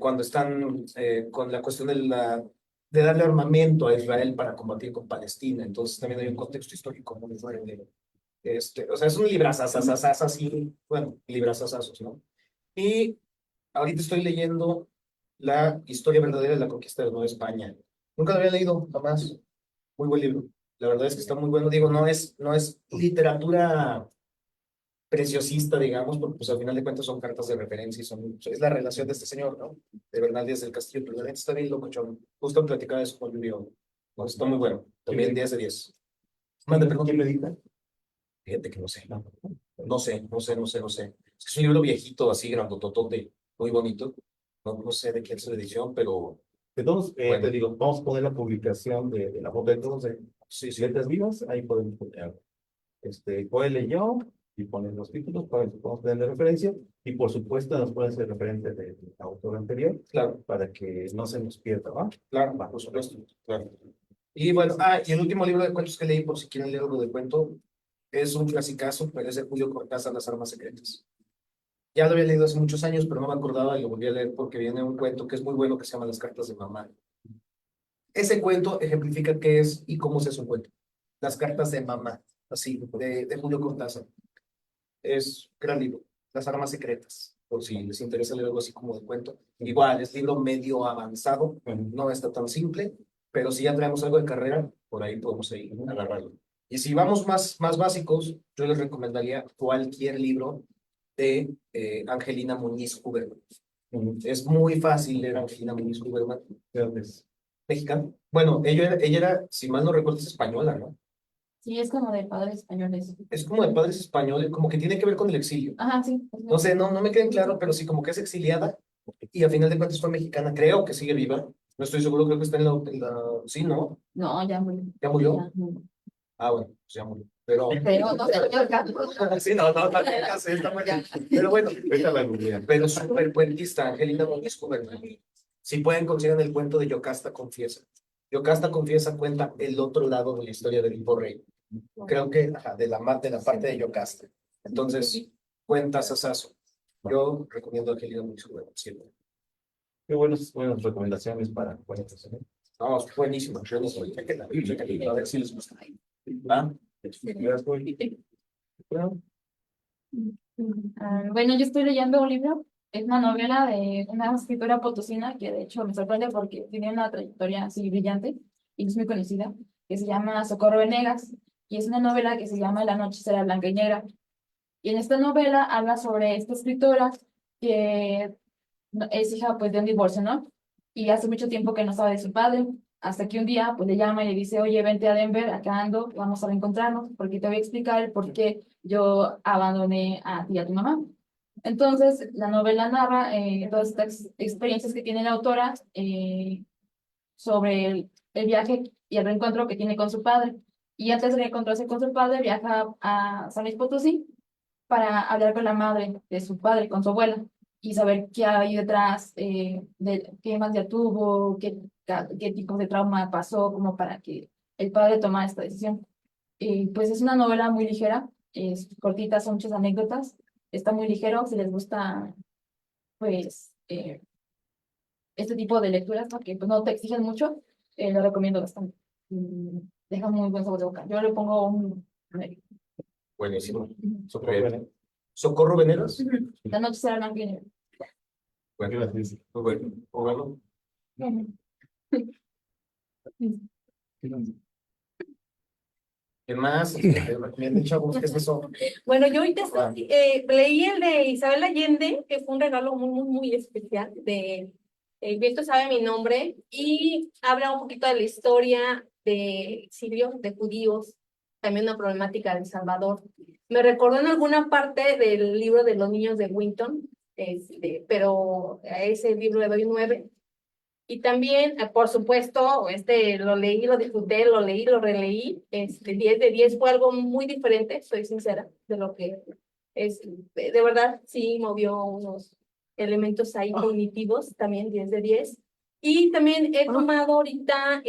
cuando están con la cuestión de darle armamento a Israel para combatir con Palestina. Entonces también hay un contexto histórico muy fuerte. O sea, es un librazazazazaz así, bueno, librazazazos, ¿no? Y ahorita estoy leyendo La historia verdadera de la conquista de Nueva España. Nunca lo había leído, jamás. Muy buen libro. La verdad es que está muy bueno. Digo, no es literatura preciosista, digamos, porque pues al final de cuentas son cartas de referencia y es la relación de este señor, ¿no? De Bernal Díaz del Castillo, pero la gente está bien locochón. Justo platicaba eso con Julio. No, está muy bueno. También 10 de 10. Mande, perdón. ¿Quién lo edita? Fíjate que no sé. No sé. Es un libro viejito, así, grandototote, muy bonito. No sé de quién es la edición, pero De todos, Bueno. te digo, vamos a poner la publicación de la foto de todos de sí, sí. Letras Vivas, ahí podemos poner cuál leyó y ponen los títulos para que podamos tener de referencia y por supuesto nos pueden ser referentes del autor anterior Claro, para que no se nos pierda, ¿va? claro, por supuesto. Claro. Y bueno, y el último libro de cuentos que leí, por si quieren leer algo de cuento, es un clasicazo, pero es de Julio Cortázar, Las armas secretas. Ya lo había leído hace muchos años, pero no me acordaba y lo volví a leer porque viene un cuento que es muy bueno que se llama Las cartas de mamá. Ese cuento ejemplifica qué es y cómo se hace un cuento. Las cartas de mamá, así, de Julio Cortázar. Es gran libro, Las armas secretas, por si les interesa leer algo así como de cuento. Igual, es libro medio avanzado, no está tan simple, pero si ya traemos algo de carrera, por ahí podemos ahí agarrarlo. Y si vamos más básicos, yo les recomendaría cualquier libro de Angelina Muñiz Huberman. Es muy fácil leer a Angelina Muñiz Huberman. Entonces, Mexicana. Bueno, ella era, si mal no recuerdo, es española, ¿no? Sí, es como de padres españoles. Es como de padres españoles, como que tiene que ver con el exilio. Ajá, sí. No sé, no me queda claro, pero sí como que es exiliada y a final de cuentas fue mexicana. Creo que sigue viva. No estoy seguro, creo que está Sí, ¿no? No, ya murió. ¿Ya murió? Ya, no. Ah, bueno, pues ya murió. Pero... Pero no sé, yo acá. Sí, no sé, está muy bien. Pero bueno, ahorita la googlean. pero súper cuentista, Angelina Muñiz Huberman. Si pueden, considerar el cuento de Yocasta Confiesa. Yocasta Confiesa cuenta el otro lado de la historia del Vivo Rey. Creo que de la parte de Yocasta. Entonces, cuenta Sasazo. Yo recomiendo a Angelina Muñiz Huberman siempre. Qué buenas recomendaciones para cuentos, ¿eh? No, es buenísimo. Chéquenla, a ver si les gusta. ¿Va? Gracias, Joy. Bueno, Bueno, yo estoy leyendo un libro, es una novela de una escritora potosina que de hecho me sorprende porque tiene una trayectoria así brillante y es muy conocida, que se llama Socorro Venegas, y es una novela que se llama La noche será blanca y negra. Y en esta novela habla sobre esta escritora que es hija pues de un divorcio, ¿no? Y hace mucho tiempo que no sabe de su padre, hasta que un día pues le llama y le dice, oye, vente a Denver, acá ando, vamos a reencontrarnos, porque te voy a explicar el por qué yo abandoné a ti y a tu mamá. Entonces, la novela narra todas estas experiencias que tiene la autora sobre el viaje y el reencuentro que tiene con su padre. Y antes de reencontrarse con su padre, viaja a San Luis Potosí para hablar con la madre de su padre, con su abuela, y saber qué hay detrás, de qué más ya tuvo, qué tipo de trauma pasó, como para que el padre tomara esta decisión. Pues es una novela muy ligera, es cortita, son muchas anécdotas, está muy ligero, si les gusta, pues, este tipo de lecturas, ¿no? Que pues, no te exigen mucho, lo recomiendo bastante. Deja muy buen sabor de boca. Yo le pongo un 9. Buenísimo. Socorro, Bien. ¿Socorro Veneras? La noche será blanca y negra. Bueno, gracias. muy bueno. Muy bueno. ¿Qué más? Recomienden, chavos, ¿qué es eso? Bueno, yo ahorita leí el de Isabel Allende, que fue un regalo muy especial de Viento sabe mi nombre, y habla un poquito de la historia de exilio de judíos, también una problemática de El Salvador. Me recordó en alguna parte del libro de los niños de Winton, pero a ese libro le doy 9. Y también, por supuesto, lo leí, lo disfruté, lo leí, lo releí. 10 de 10 fue algo muy diferente, soy sincera, de lo que es. De verdad, sí movió unos elementos ahí cognitivos, también 10 de 10. Y también he tomado ahorita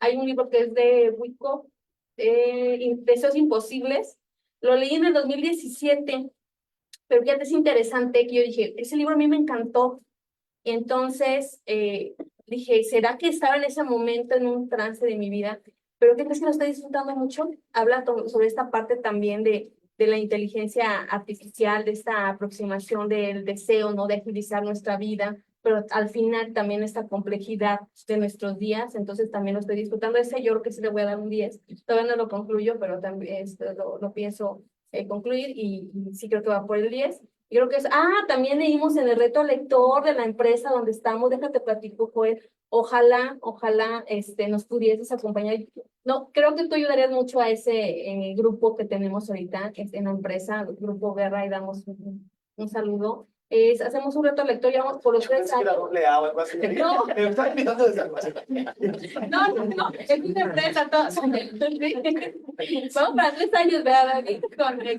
hay un libro que es de Wyckoff, Deseos Imposibles. Lo leí en el 2017, pero fíjate, es interesante que yo dije, ese libro a mí me encantó. Entonces dije, ¿será que estaba en ese momento en un trance de mi vida? Pero ¿qué crees que lo estoy disfrutando mucho? Habla sobre esta parte también de la inteligencia artificial, de esta aproximación del deseo, ¿no? De agilizar nuestra vida, pero al final también esta complejidad de nuestros días. Entonces también lo estoy disfrutando. Ese yo creo que sí le voy a dar un 10. Todavía no lo concluyo, pero también lo pienso concluir y sí creo que va por el 10. Y creo que es, también leímos en el reto lector de la empresa donde estamos, déjate platico, Joel, ojalá, nos pudieses acompañar. No, creo que tú ayudarías mucho a ese grupo que tenemos ahorita, que es en la empresa, el Grupo Guerra, y damos un saludo. Hacemos un reto lector, ya vamos por los 3 años. No. Me está invitando desde algo así. No, es una empresa, todos. Vamos para 3 años, ¿verdad, David?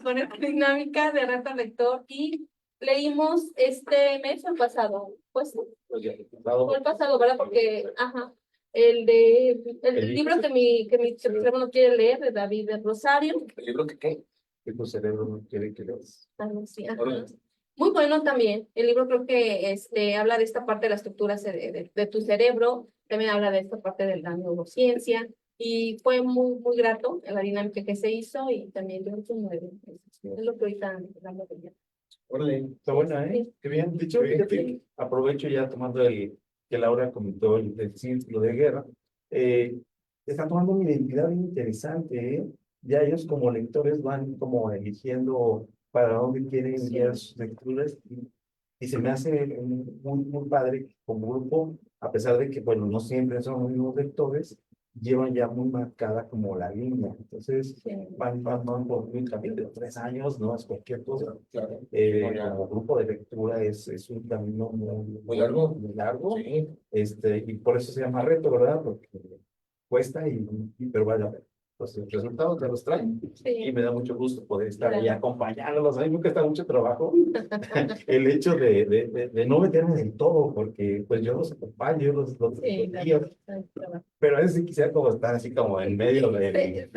Con esta dinámica de reto lector y leímos este mes o el pasado, pues fue el pasado, ¿verdad? Porque, el libro que mi cerebro no quiere leer, de David de Rosario. ¿El libro que qué? Que tu cerebro no quiere que leas. Algo así, ajá. Órale. Muy bueno también. El libro creo que habla de esta parte de la estructura de tu cerebro, también habla de esta parte de la neurociencia, y fue muy, muy grato la dinámica que se hizo, y también yo creo que 9. Es lo que ahorita hablamos de ella. Órale. Está buena, ¿eh? Sí. Qué bien. Dicho, fíjate, aprovecho ya tomando que Laura comentó el círculo de guerra. Están tomando una identidad bien interesante, ¿eh? Ya ellos como lectores van como eligiendo para dónde quieren enviar sus lecturas y se me hace muy, muy padre que como grupo, a pesar de que, bueno, no siempre son los mismos lectores, llevan ya muy marcada como la línea. Entonces, Sí. van por un camino de 3 años, no es cualquier cosa. Claro. Como grupo de lectura es un camino Muy largo. muy largo. Sí. Y por eso se llama reto, ¿verdad? Porque cuesta pero vaya, pues los resultados ya los traen. Y Sí. me da mucho gusto poder estar ahí Claro. acompañándolos. A mí me cuesta mucho trabajo el hecho de no meterme del todo, porque pues yo los acompaño, yo los Sí, guío, pero a veces sí quisiera como estar así como en medio de...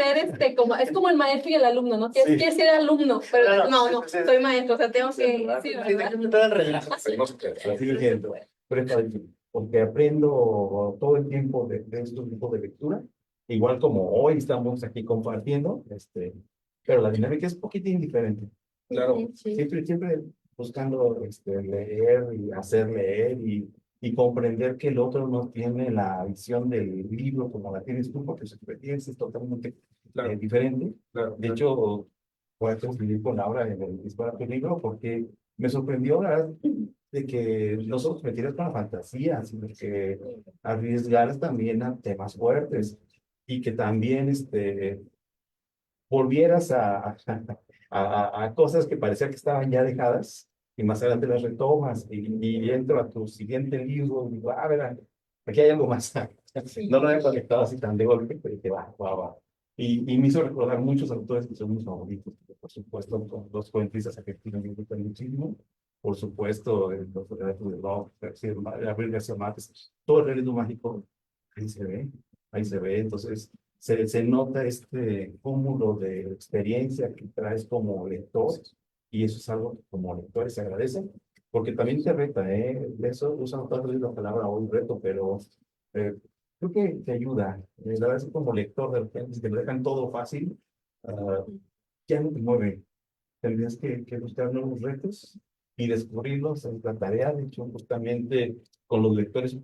Es como el maestro y el alumno, ¿no? Quieres ser alumno, pero Claro, no, sí. soy maestro, o sea, tengo que... Sí, Sí, ¿verdad? déjame entrar al relajo. Así. Así me siento. Pero está bien, porque aprendo todo el tiempo de estos tipos de lectura, igual como hoy estamos aquí compartiendo, pero la dinámica es un poquitín diferente. Claro. Sí. Siempre buscando leer y hacer leer y comprender que el otro no tiene la visión del libro como la tienes tú, porque su experiencia es totalmente Claro. diferente. Claro. De hecho, voy a coincidir con Laura en el Dispara tu libro, porque me sorprendió, la verdad, de que no solo te metieras con la fantasía, sino que arriesgaras también a temas fuertes y que también volvieras a cosas que parecía que estaban ya dejadas y más adelante las retomas y entro a tu siguiente libro y digo, verá, aquí hay algo más. No lo había conectado así tan de golpe, pero dije, va. Y me hizo recordar muchos autores que son mis favoritos. Por supuesto, los cuentistas afectivos me gustan muchísimo. Por supuesto, los relatos de Locke, Gabriel García Márquez, todo el realismo mágico, ahí se ve. Entonces, se nota este cúmulo de experiencia que traes como lector, y eso es algo que como lectores se agradece, porque también te reta, de eso usan tanto la palabra hoy reto, pero creo que te ayuda. La verdad es que como lector de repente, si te lo dejan todo fácil, ya no te mueve. Tendrías que buscar nuevos retos y descubrirlos. Es la tarea, de hecho, justamente con los lectores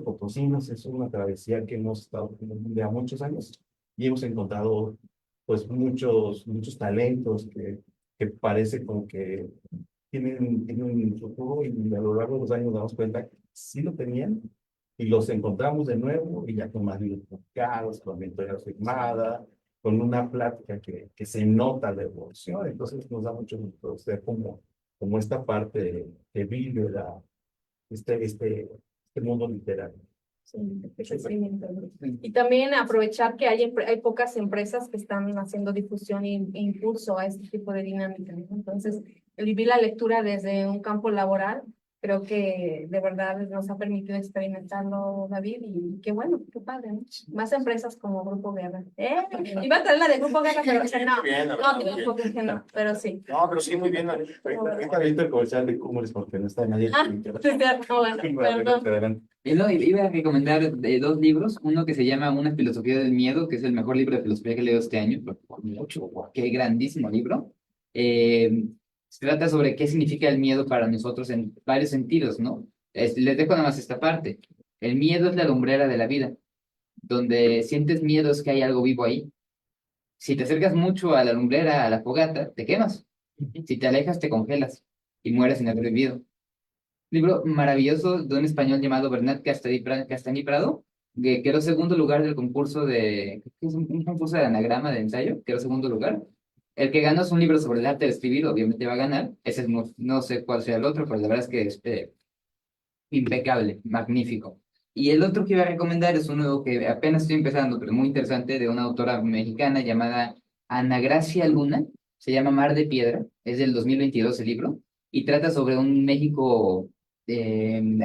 potosinos, es una travesía que hemos estado de a muchos años y hemos encontrado pues muchos talentos que parece como que tienen un futuro, y a lo largo de los años nos damos cuenta que sí lo tenían y los encontramos de nuevo y ya con más libros publicados, con mentoría firmada, con una plática que se nota la evolución. Entonces nos da mucho gusto ser como esta parte que vive este mundo literario. Sí, y también aprovechar que hay pocas empresas que están haciendo difusión e impulso a este tipo de dinámica, ¿no? Entonces, el vivir la lectura desde un campo laboral, creo que de verdad nos ha permitido experimentarlo, David, y qué bueno, qué padre, ¿no? Más empresas como Grupo Guerra. Iba a traer la de Grupo Guerra, pero no, Bien, no, pero sí. No, pero sí, muy bien. Ahorita el comercial de Cumbres porque no está nadie. Perdón. Y no, iba a recomendar 2 libros, uno que se llama Una filosofía del miedo, que es el mejor libro de filosofía que he leído este año, por mucho, qué grandísimo libro. Se trata sobre qué significa el miedo para nosotros en varios sentidos, ¿no? Les dejo nada más esta parte. El miedo es la lumbrera de la vida. Donde sientes miedo es que hay algo vivo ahí. Si te acercas mucho a la lumbrera, a la fogata, te quemas. Si te alejas, te congelas y mueres en el prohibido. Libro maravilloso de un español llamado Bernat Castañí Prado, que quedó segundo lugar del concurso que es un concurso de anagrama de ensayo, quedó segundo lugar. El que ganó es un libro sobre el arte de escribir, obviamente va a ganar. Ese es, no sé cuál sea el otro, pero la verdad es que es impecable, magnífico. Y el otro que iba a recomendar es uno que apenas estoy empezando, pero muy interesante, de una autora mexicana llamada Ana Gracia Luna. Se llama Mar de Piedra, es del 2022 el libro, y trata sobre un México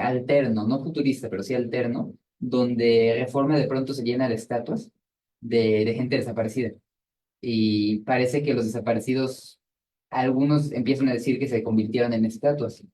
alterno, no futurista, pero sí alterno, donde Reforma de pronto se llena de estatuas de gente desaparecida. Y parece que los desaparecidos, algunos empiezan a decir que se convirtieron en estatuas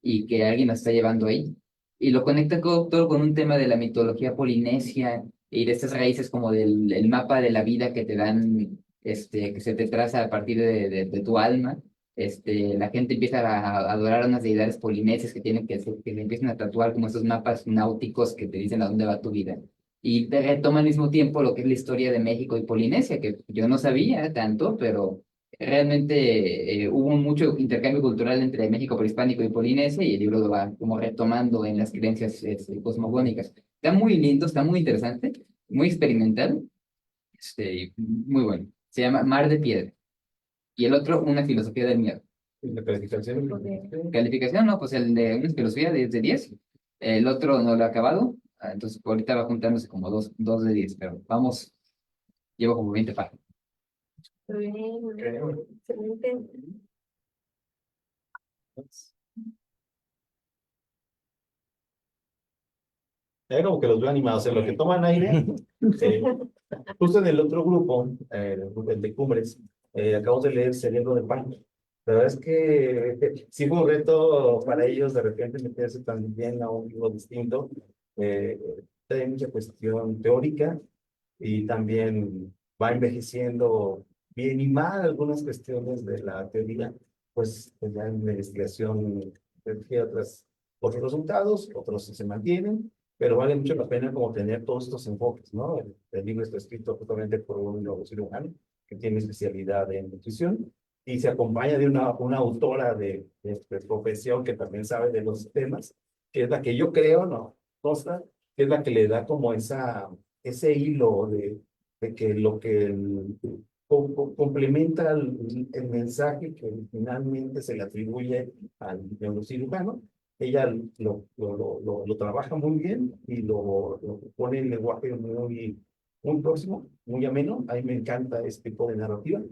y que alguien la está llevando ahí. Y lo conecta todo con un tema de la mitología polinesia y de estas raíces como del el mapa de la vida que te dan, que se te traza a partir de tu alma. La gente empieza a adorar a unas deidades polinesias que tienen que se empiezan a tatuar como esos mapas náuticos que te dicen a dónde va tu vida. Y te retoma al mismo tiempo lo que es la historia de México y Polinesia, que yo no sabía tanto, pero realmente hubo mucho intercambio cultural entre México prehispánico y Polinesia y el libro lo va como retomando en las creencias cosmogónicas. Está muy lindo, está muy interesante, muy experimental, y muy bueno. Se llama Mar de Piedra. Y el otro, Una filosofía del miedo. La calificación. Calificación, no, pues el de una filosofía de 10. El otro no lo ha acabado. Entonces ahorita va juntándose como dos de 10, pero vamos, llevo como 20 páginas. Muy bien, excelente. Como que los veo animados en lo que toman aire. eh, Justo en el otro grupo, el de Cumbres, acabamos de leer Cerebro de Pan. La verdad es que sí fue un reto para ellos de repente meterse también a un libro distinto. Hay mucha cuestión teórica y también va envejeciendo bien y mal algunas cuestiones de la teoría, pues ya en la investigación refiere otros resultados, otros se mantienen, pero vale mucho la pena como tener todos estos enfoques, ¿no? El libro está escrito justamente por un neurocirujano que tiene especialidad en nutrición y se acompaña de una autora de profesión que también sabe de los temas, que es la que yo creo, no consta, que es la que le da como ese hilo de que lo que complementa el mensaje que finalmente se le atribuye al neurocirujano. Ella lo trabaja muy bien y lo pone en lenguaje muy próximo, muy ameno. A mí me encanta este tipo de narrativa.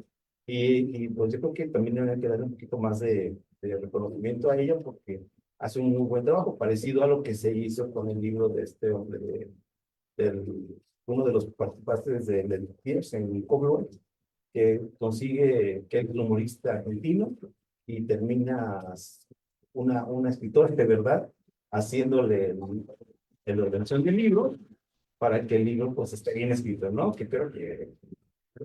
Y pues yo creo que también debería que darle un poquito más de reconocimiento a ella porque hace un muy buen trabajo, parecido a lo que se hizo con el libro de este hombre, uno de los participantes del Pierce en Copyright, que consigue que es un humorista argentino y termina una escritora de verdad haciéndole la organización del libro para que el libro pues esté bien escrito, ¿no? Que creo que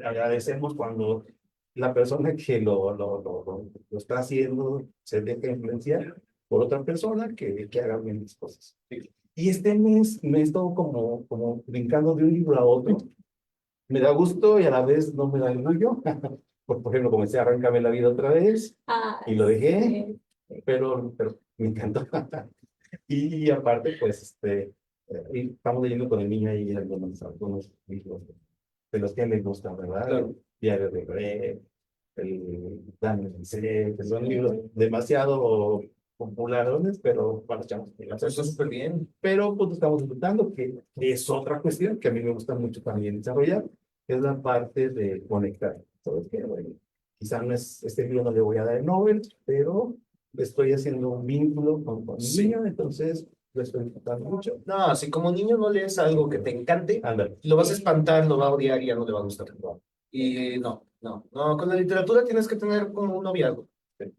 agradecemos cuando la persona que lo está haciendo se deja influenciar por otra persona que haga bien las cosas. Y este mes me he estado como brincando de un libro a otro. Me da gusto y a la vez no me da orgullo. Por ejemplo, comencé a arrancarme la vida otra vez y lo dejé, pero me encantó. Y aparte, pues, estamos leyendo con el niño ahí algunos libros de los que les gustan, ¿verdad? Claro. Diario de Greg, el Daniel Cé, que son libros demasiado populares, pero para chavos. Eso está súper bien. Pero pues estamos disfrutando, que es otra cuestión que a mí me gusta mucho también desarrollar, que es la parte de conectar. ¿Sabes qué? Bueno, quizá no es, este libro no le voy a dar el Nobel, pero estoy haciendo un vínculo con mi niño, entonces lo estoy disfrutando mucho. No, si como niño no lees algo que te encante, Ándale. lo vas a espantar, lo va a odiar y ya no le va a gustar. Y no, con la literatura tienes que tener como un noviazgo.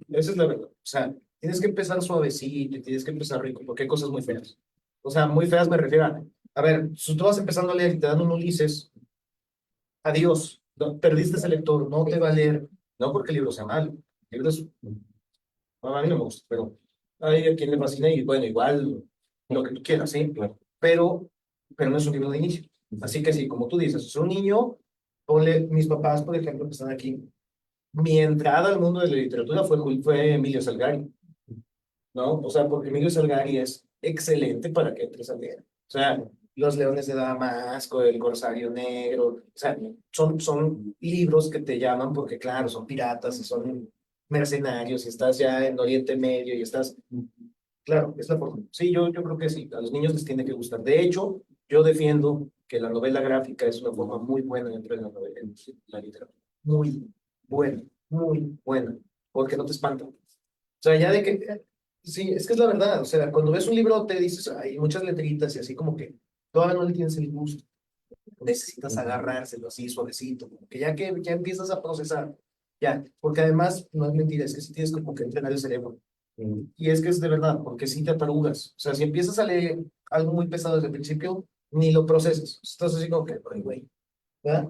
Esa es la verdad. O sea, tienes que empezar suavecito y tienes que empezar rico, porque hay cosas muy feas. O sea, muy feas me refiero a ver, si tú vas empezando a leer y te dan un Ulises, adiós, perdiste ese lector, no te va a leer, no porque el libro sea malo, el libro es, bueno, a mí no me gusta, pero hay a quien le fascina y bueno, igual lo que tú quieras, sí, pero no es un libro de inicio. Así que sí, como tú dices, es un niño ponle, mis papás, por ejemplo, que están aquí, mi entrada al mundo de la literatura fue Emilio Salgari, ¿no? O sea, porque Emilio Salgari es excelente para que entres a leer. O sea, Los Leones de Damasco, El Corsario Negro, o sea, son libros que te llaman porque, claro, son piratas y son mercenarios y estás ya en Oriente Medio y estás... Claro, es la forma. Sí, yo creo que sí, a los niños les tiene que gustar. De hecho, yo defiendo que la novela gráfica es una forma muy buena dentro de la novela, en la literatura. Muy buena, porque no te espanta. O sea, ya de que, sí, es que es la verdad, o sea, cuando ves un libro te dices, hay muchas letritas y así como que todavía no le tienes el gusto. Necesitas agarrárselo así suavecito, como que ya empiezas a procesar, ya, porque además, no es mentira, es que sí tienes como que entrenar el cerebro. Y es que es de verdad, porque sí te atarugas. O sea, si empiezas a leer algo muy pesado desde el principio, ni lo procesas. Estás así como que, ay, güey, ¿verdad?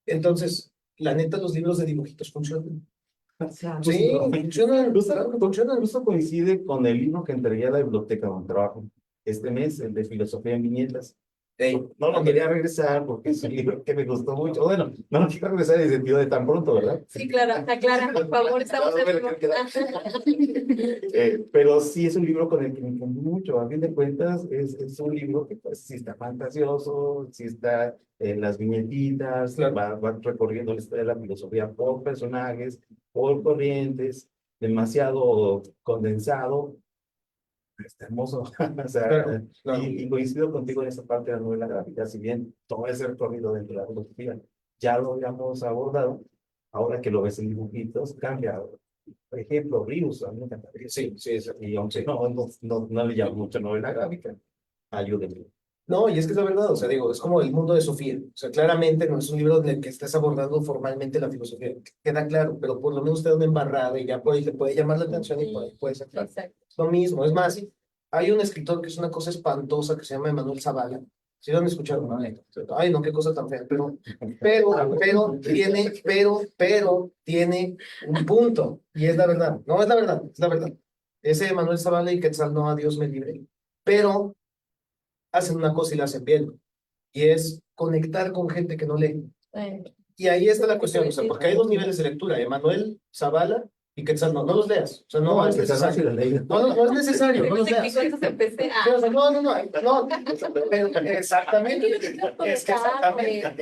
Entonces, la neta, los libros de dibujitos funcionan. Sí, funcionan, claro que funcionan. Justo coincide con el libro que entregué a la biblioteca donde trabajo este mes, el de Filosofía en Viñetas. No lo quería regresar porque es un libro que me gustó mucho. Bueno, no lo quiero regresar en el sentido de tan pronto, ¿verdad? Sí, claro, aclara, por favor, estamos Pero sí es un libro con el que me encantó mucho. A fin de cuentas, es un libro que pues, sí está fantasioso, sí está en las viñetitas, Claro. va recorriendo la historia de la filosofía por personajes, por corrientes, demasiado condensado. Está hermoso. O sea, Claro, claro. y coincido contigo en esa parte de la novela gráfica, si bien todo ese recorrido dentro de la filosofía ya lo habíamos abordado, ahora que lo ves en dibujitos, cambia. Por ejemplo, Rius, a mí me encantaría. Sí, sí, Y aunque no le llamo mucho novela gráfica, ayúdenme. No, y es que es la verdad, o sea, digo, es como el mundo de Sofía. O sea, claramente no es un libro en el que estés abordando formalmente la filosofía, queda claro, pero por lo menos te da una embarrada y ya por ahí te puede llamar la atención y por ahí puedes entrar. Exacto. Es lo mismo, es más, hay un escritor que es una cosa espantosa que se llama Emanuel Zavala. ¿Sí lo han escuchado? Ay, no, qué cosa tan fea, pero tiene un punto, y es la verdad. No, es la verdad, es la verdad. Ese Emanuel Zavala y Quetzal, no, a Dios me libre. Pero hacen una cosa y la hacen bien, y es conectar con gente que no lee. Y ahí está la cuestión, o sea, porque hay dos niveles de lectura, Emanuel Zavala y Quetzal, no los leas, o sea, no es necesario. No es necesario, no los leas. No, exactamente,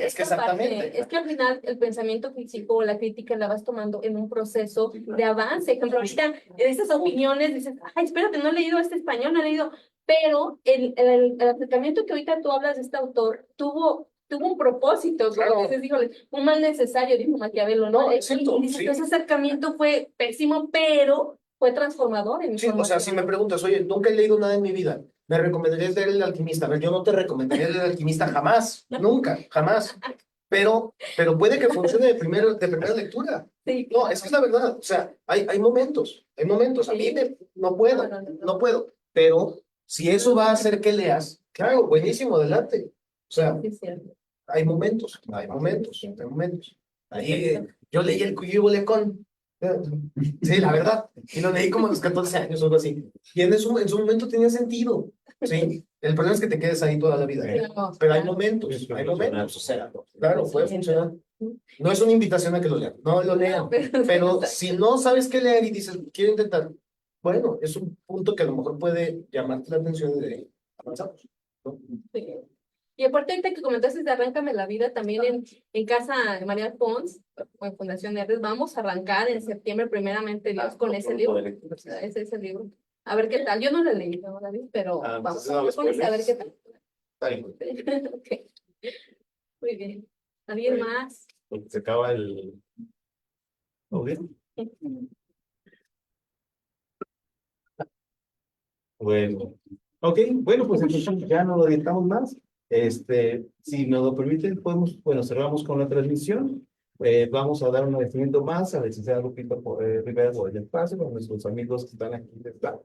Es que al final el pensamiento crítico o la crítica la vas tomando en un proceso de avance. Por ejemplo, ahorita esas opiniones dices, ay, espérate, no he leído este español, no he leído, pero el acercamiento que ahorita tú hablas de este autor tuvo un propósito, Claro. entonces, híjole, un mal necesario, dijo Maquiavelo, ¿no? No, exacto, Y dices, sí. ese acercamiento fue pésimo, pero fue transformador en mi Sí, o sea, si me preguntas, oye, nunca he leído nada en mi vida, ¿me recomendarías leer El Alquimista? A ver, yo no te recomendaría leer El Alquimista jamás, nunca, jamás. Pero puede que funcione de primera lectura. Sí, No, es que es la verdad, o sea, hay momentos, a mí no puedo, no puedo, pero si eso va a hacer que leas, claro, buenísimo, adelante. O sea, sí, es cierto. hay momentos. Ahí yo leí El Cuyíbole con. Sí, la verdad. Y lo leí como a los 14 años o algo así. Y en su momento tenía sentido. Sí. El problema es que te quedes ahí toda la vida. Claro, Pero hay claro. momentos. O sea, claro, puede funcionar. No es una invitación a que lo lean. No lo lean. Pero si no sabes qué leer y dices, quiero intentar, bueno, es un punto que a lo mejor puede llamarte la atención y de avanzamos, ¿no? Sí. Y aparte, ahorita que comentaste de Arráncame la Vida, también en casa de María Pons, o en Fundación Herdes, vamos a arrancar en septiembre, primeramente Dios, con ese libro. O sea, ese es el libro. A ver qué tal. Yo no lo leí, no la vi, pero vamos con ese, a ver qué tal. Okay. Muy bien. ¿Alguien más? Porque se acaba el... ¿Ok? Bueno, ok, bueno, pues entonces ya no lo editamos más. Si nos lo permiten, cerramos con la transmisión. Vamos a dar un agradecimiento más a la licenciada Lupita Rivera por el espacio, a nuestros amigos que están aquí de staff,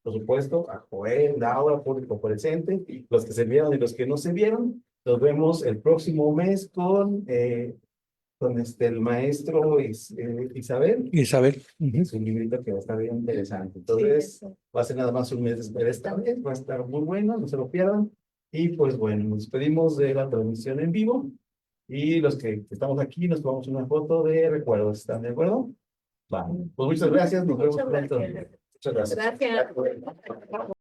por supuesto, a Joel, Laura, público presente, los que se vieron y los que no se vieron. Nos vemos el próximo mes con el maestro Isabel. Es un librito que va a estar bien interesante. Entonces, va a ser nada más un mes de espera esta vez, va a estar muy bueno, no se lo pierdan. Y pues bueno, nos despedimos de la transmisión en vivo Y los que estamos aquí nos tomamos una foto de recuerdos. ¿Están de acuerdo? Va. Pues muchas gracias. Nos vemos Muchas pronto. gracias. Muchas gracias. Gracias.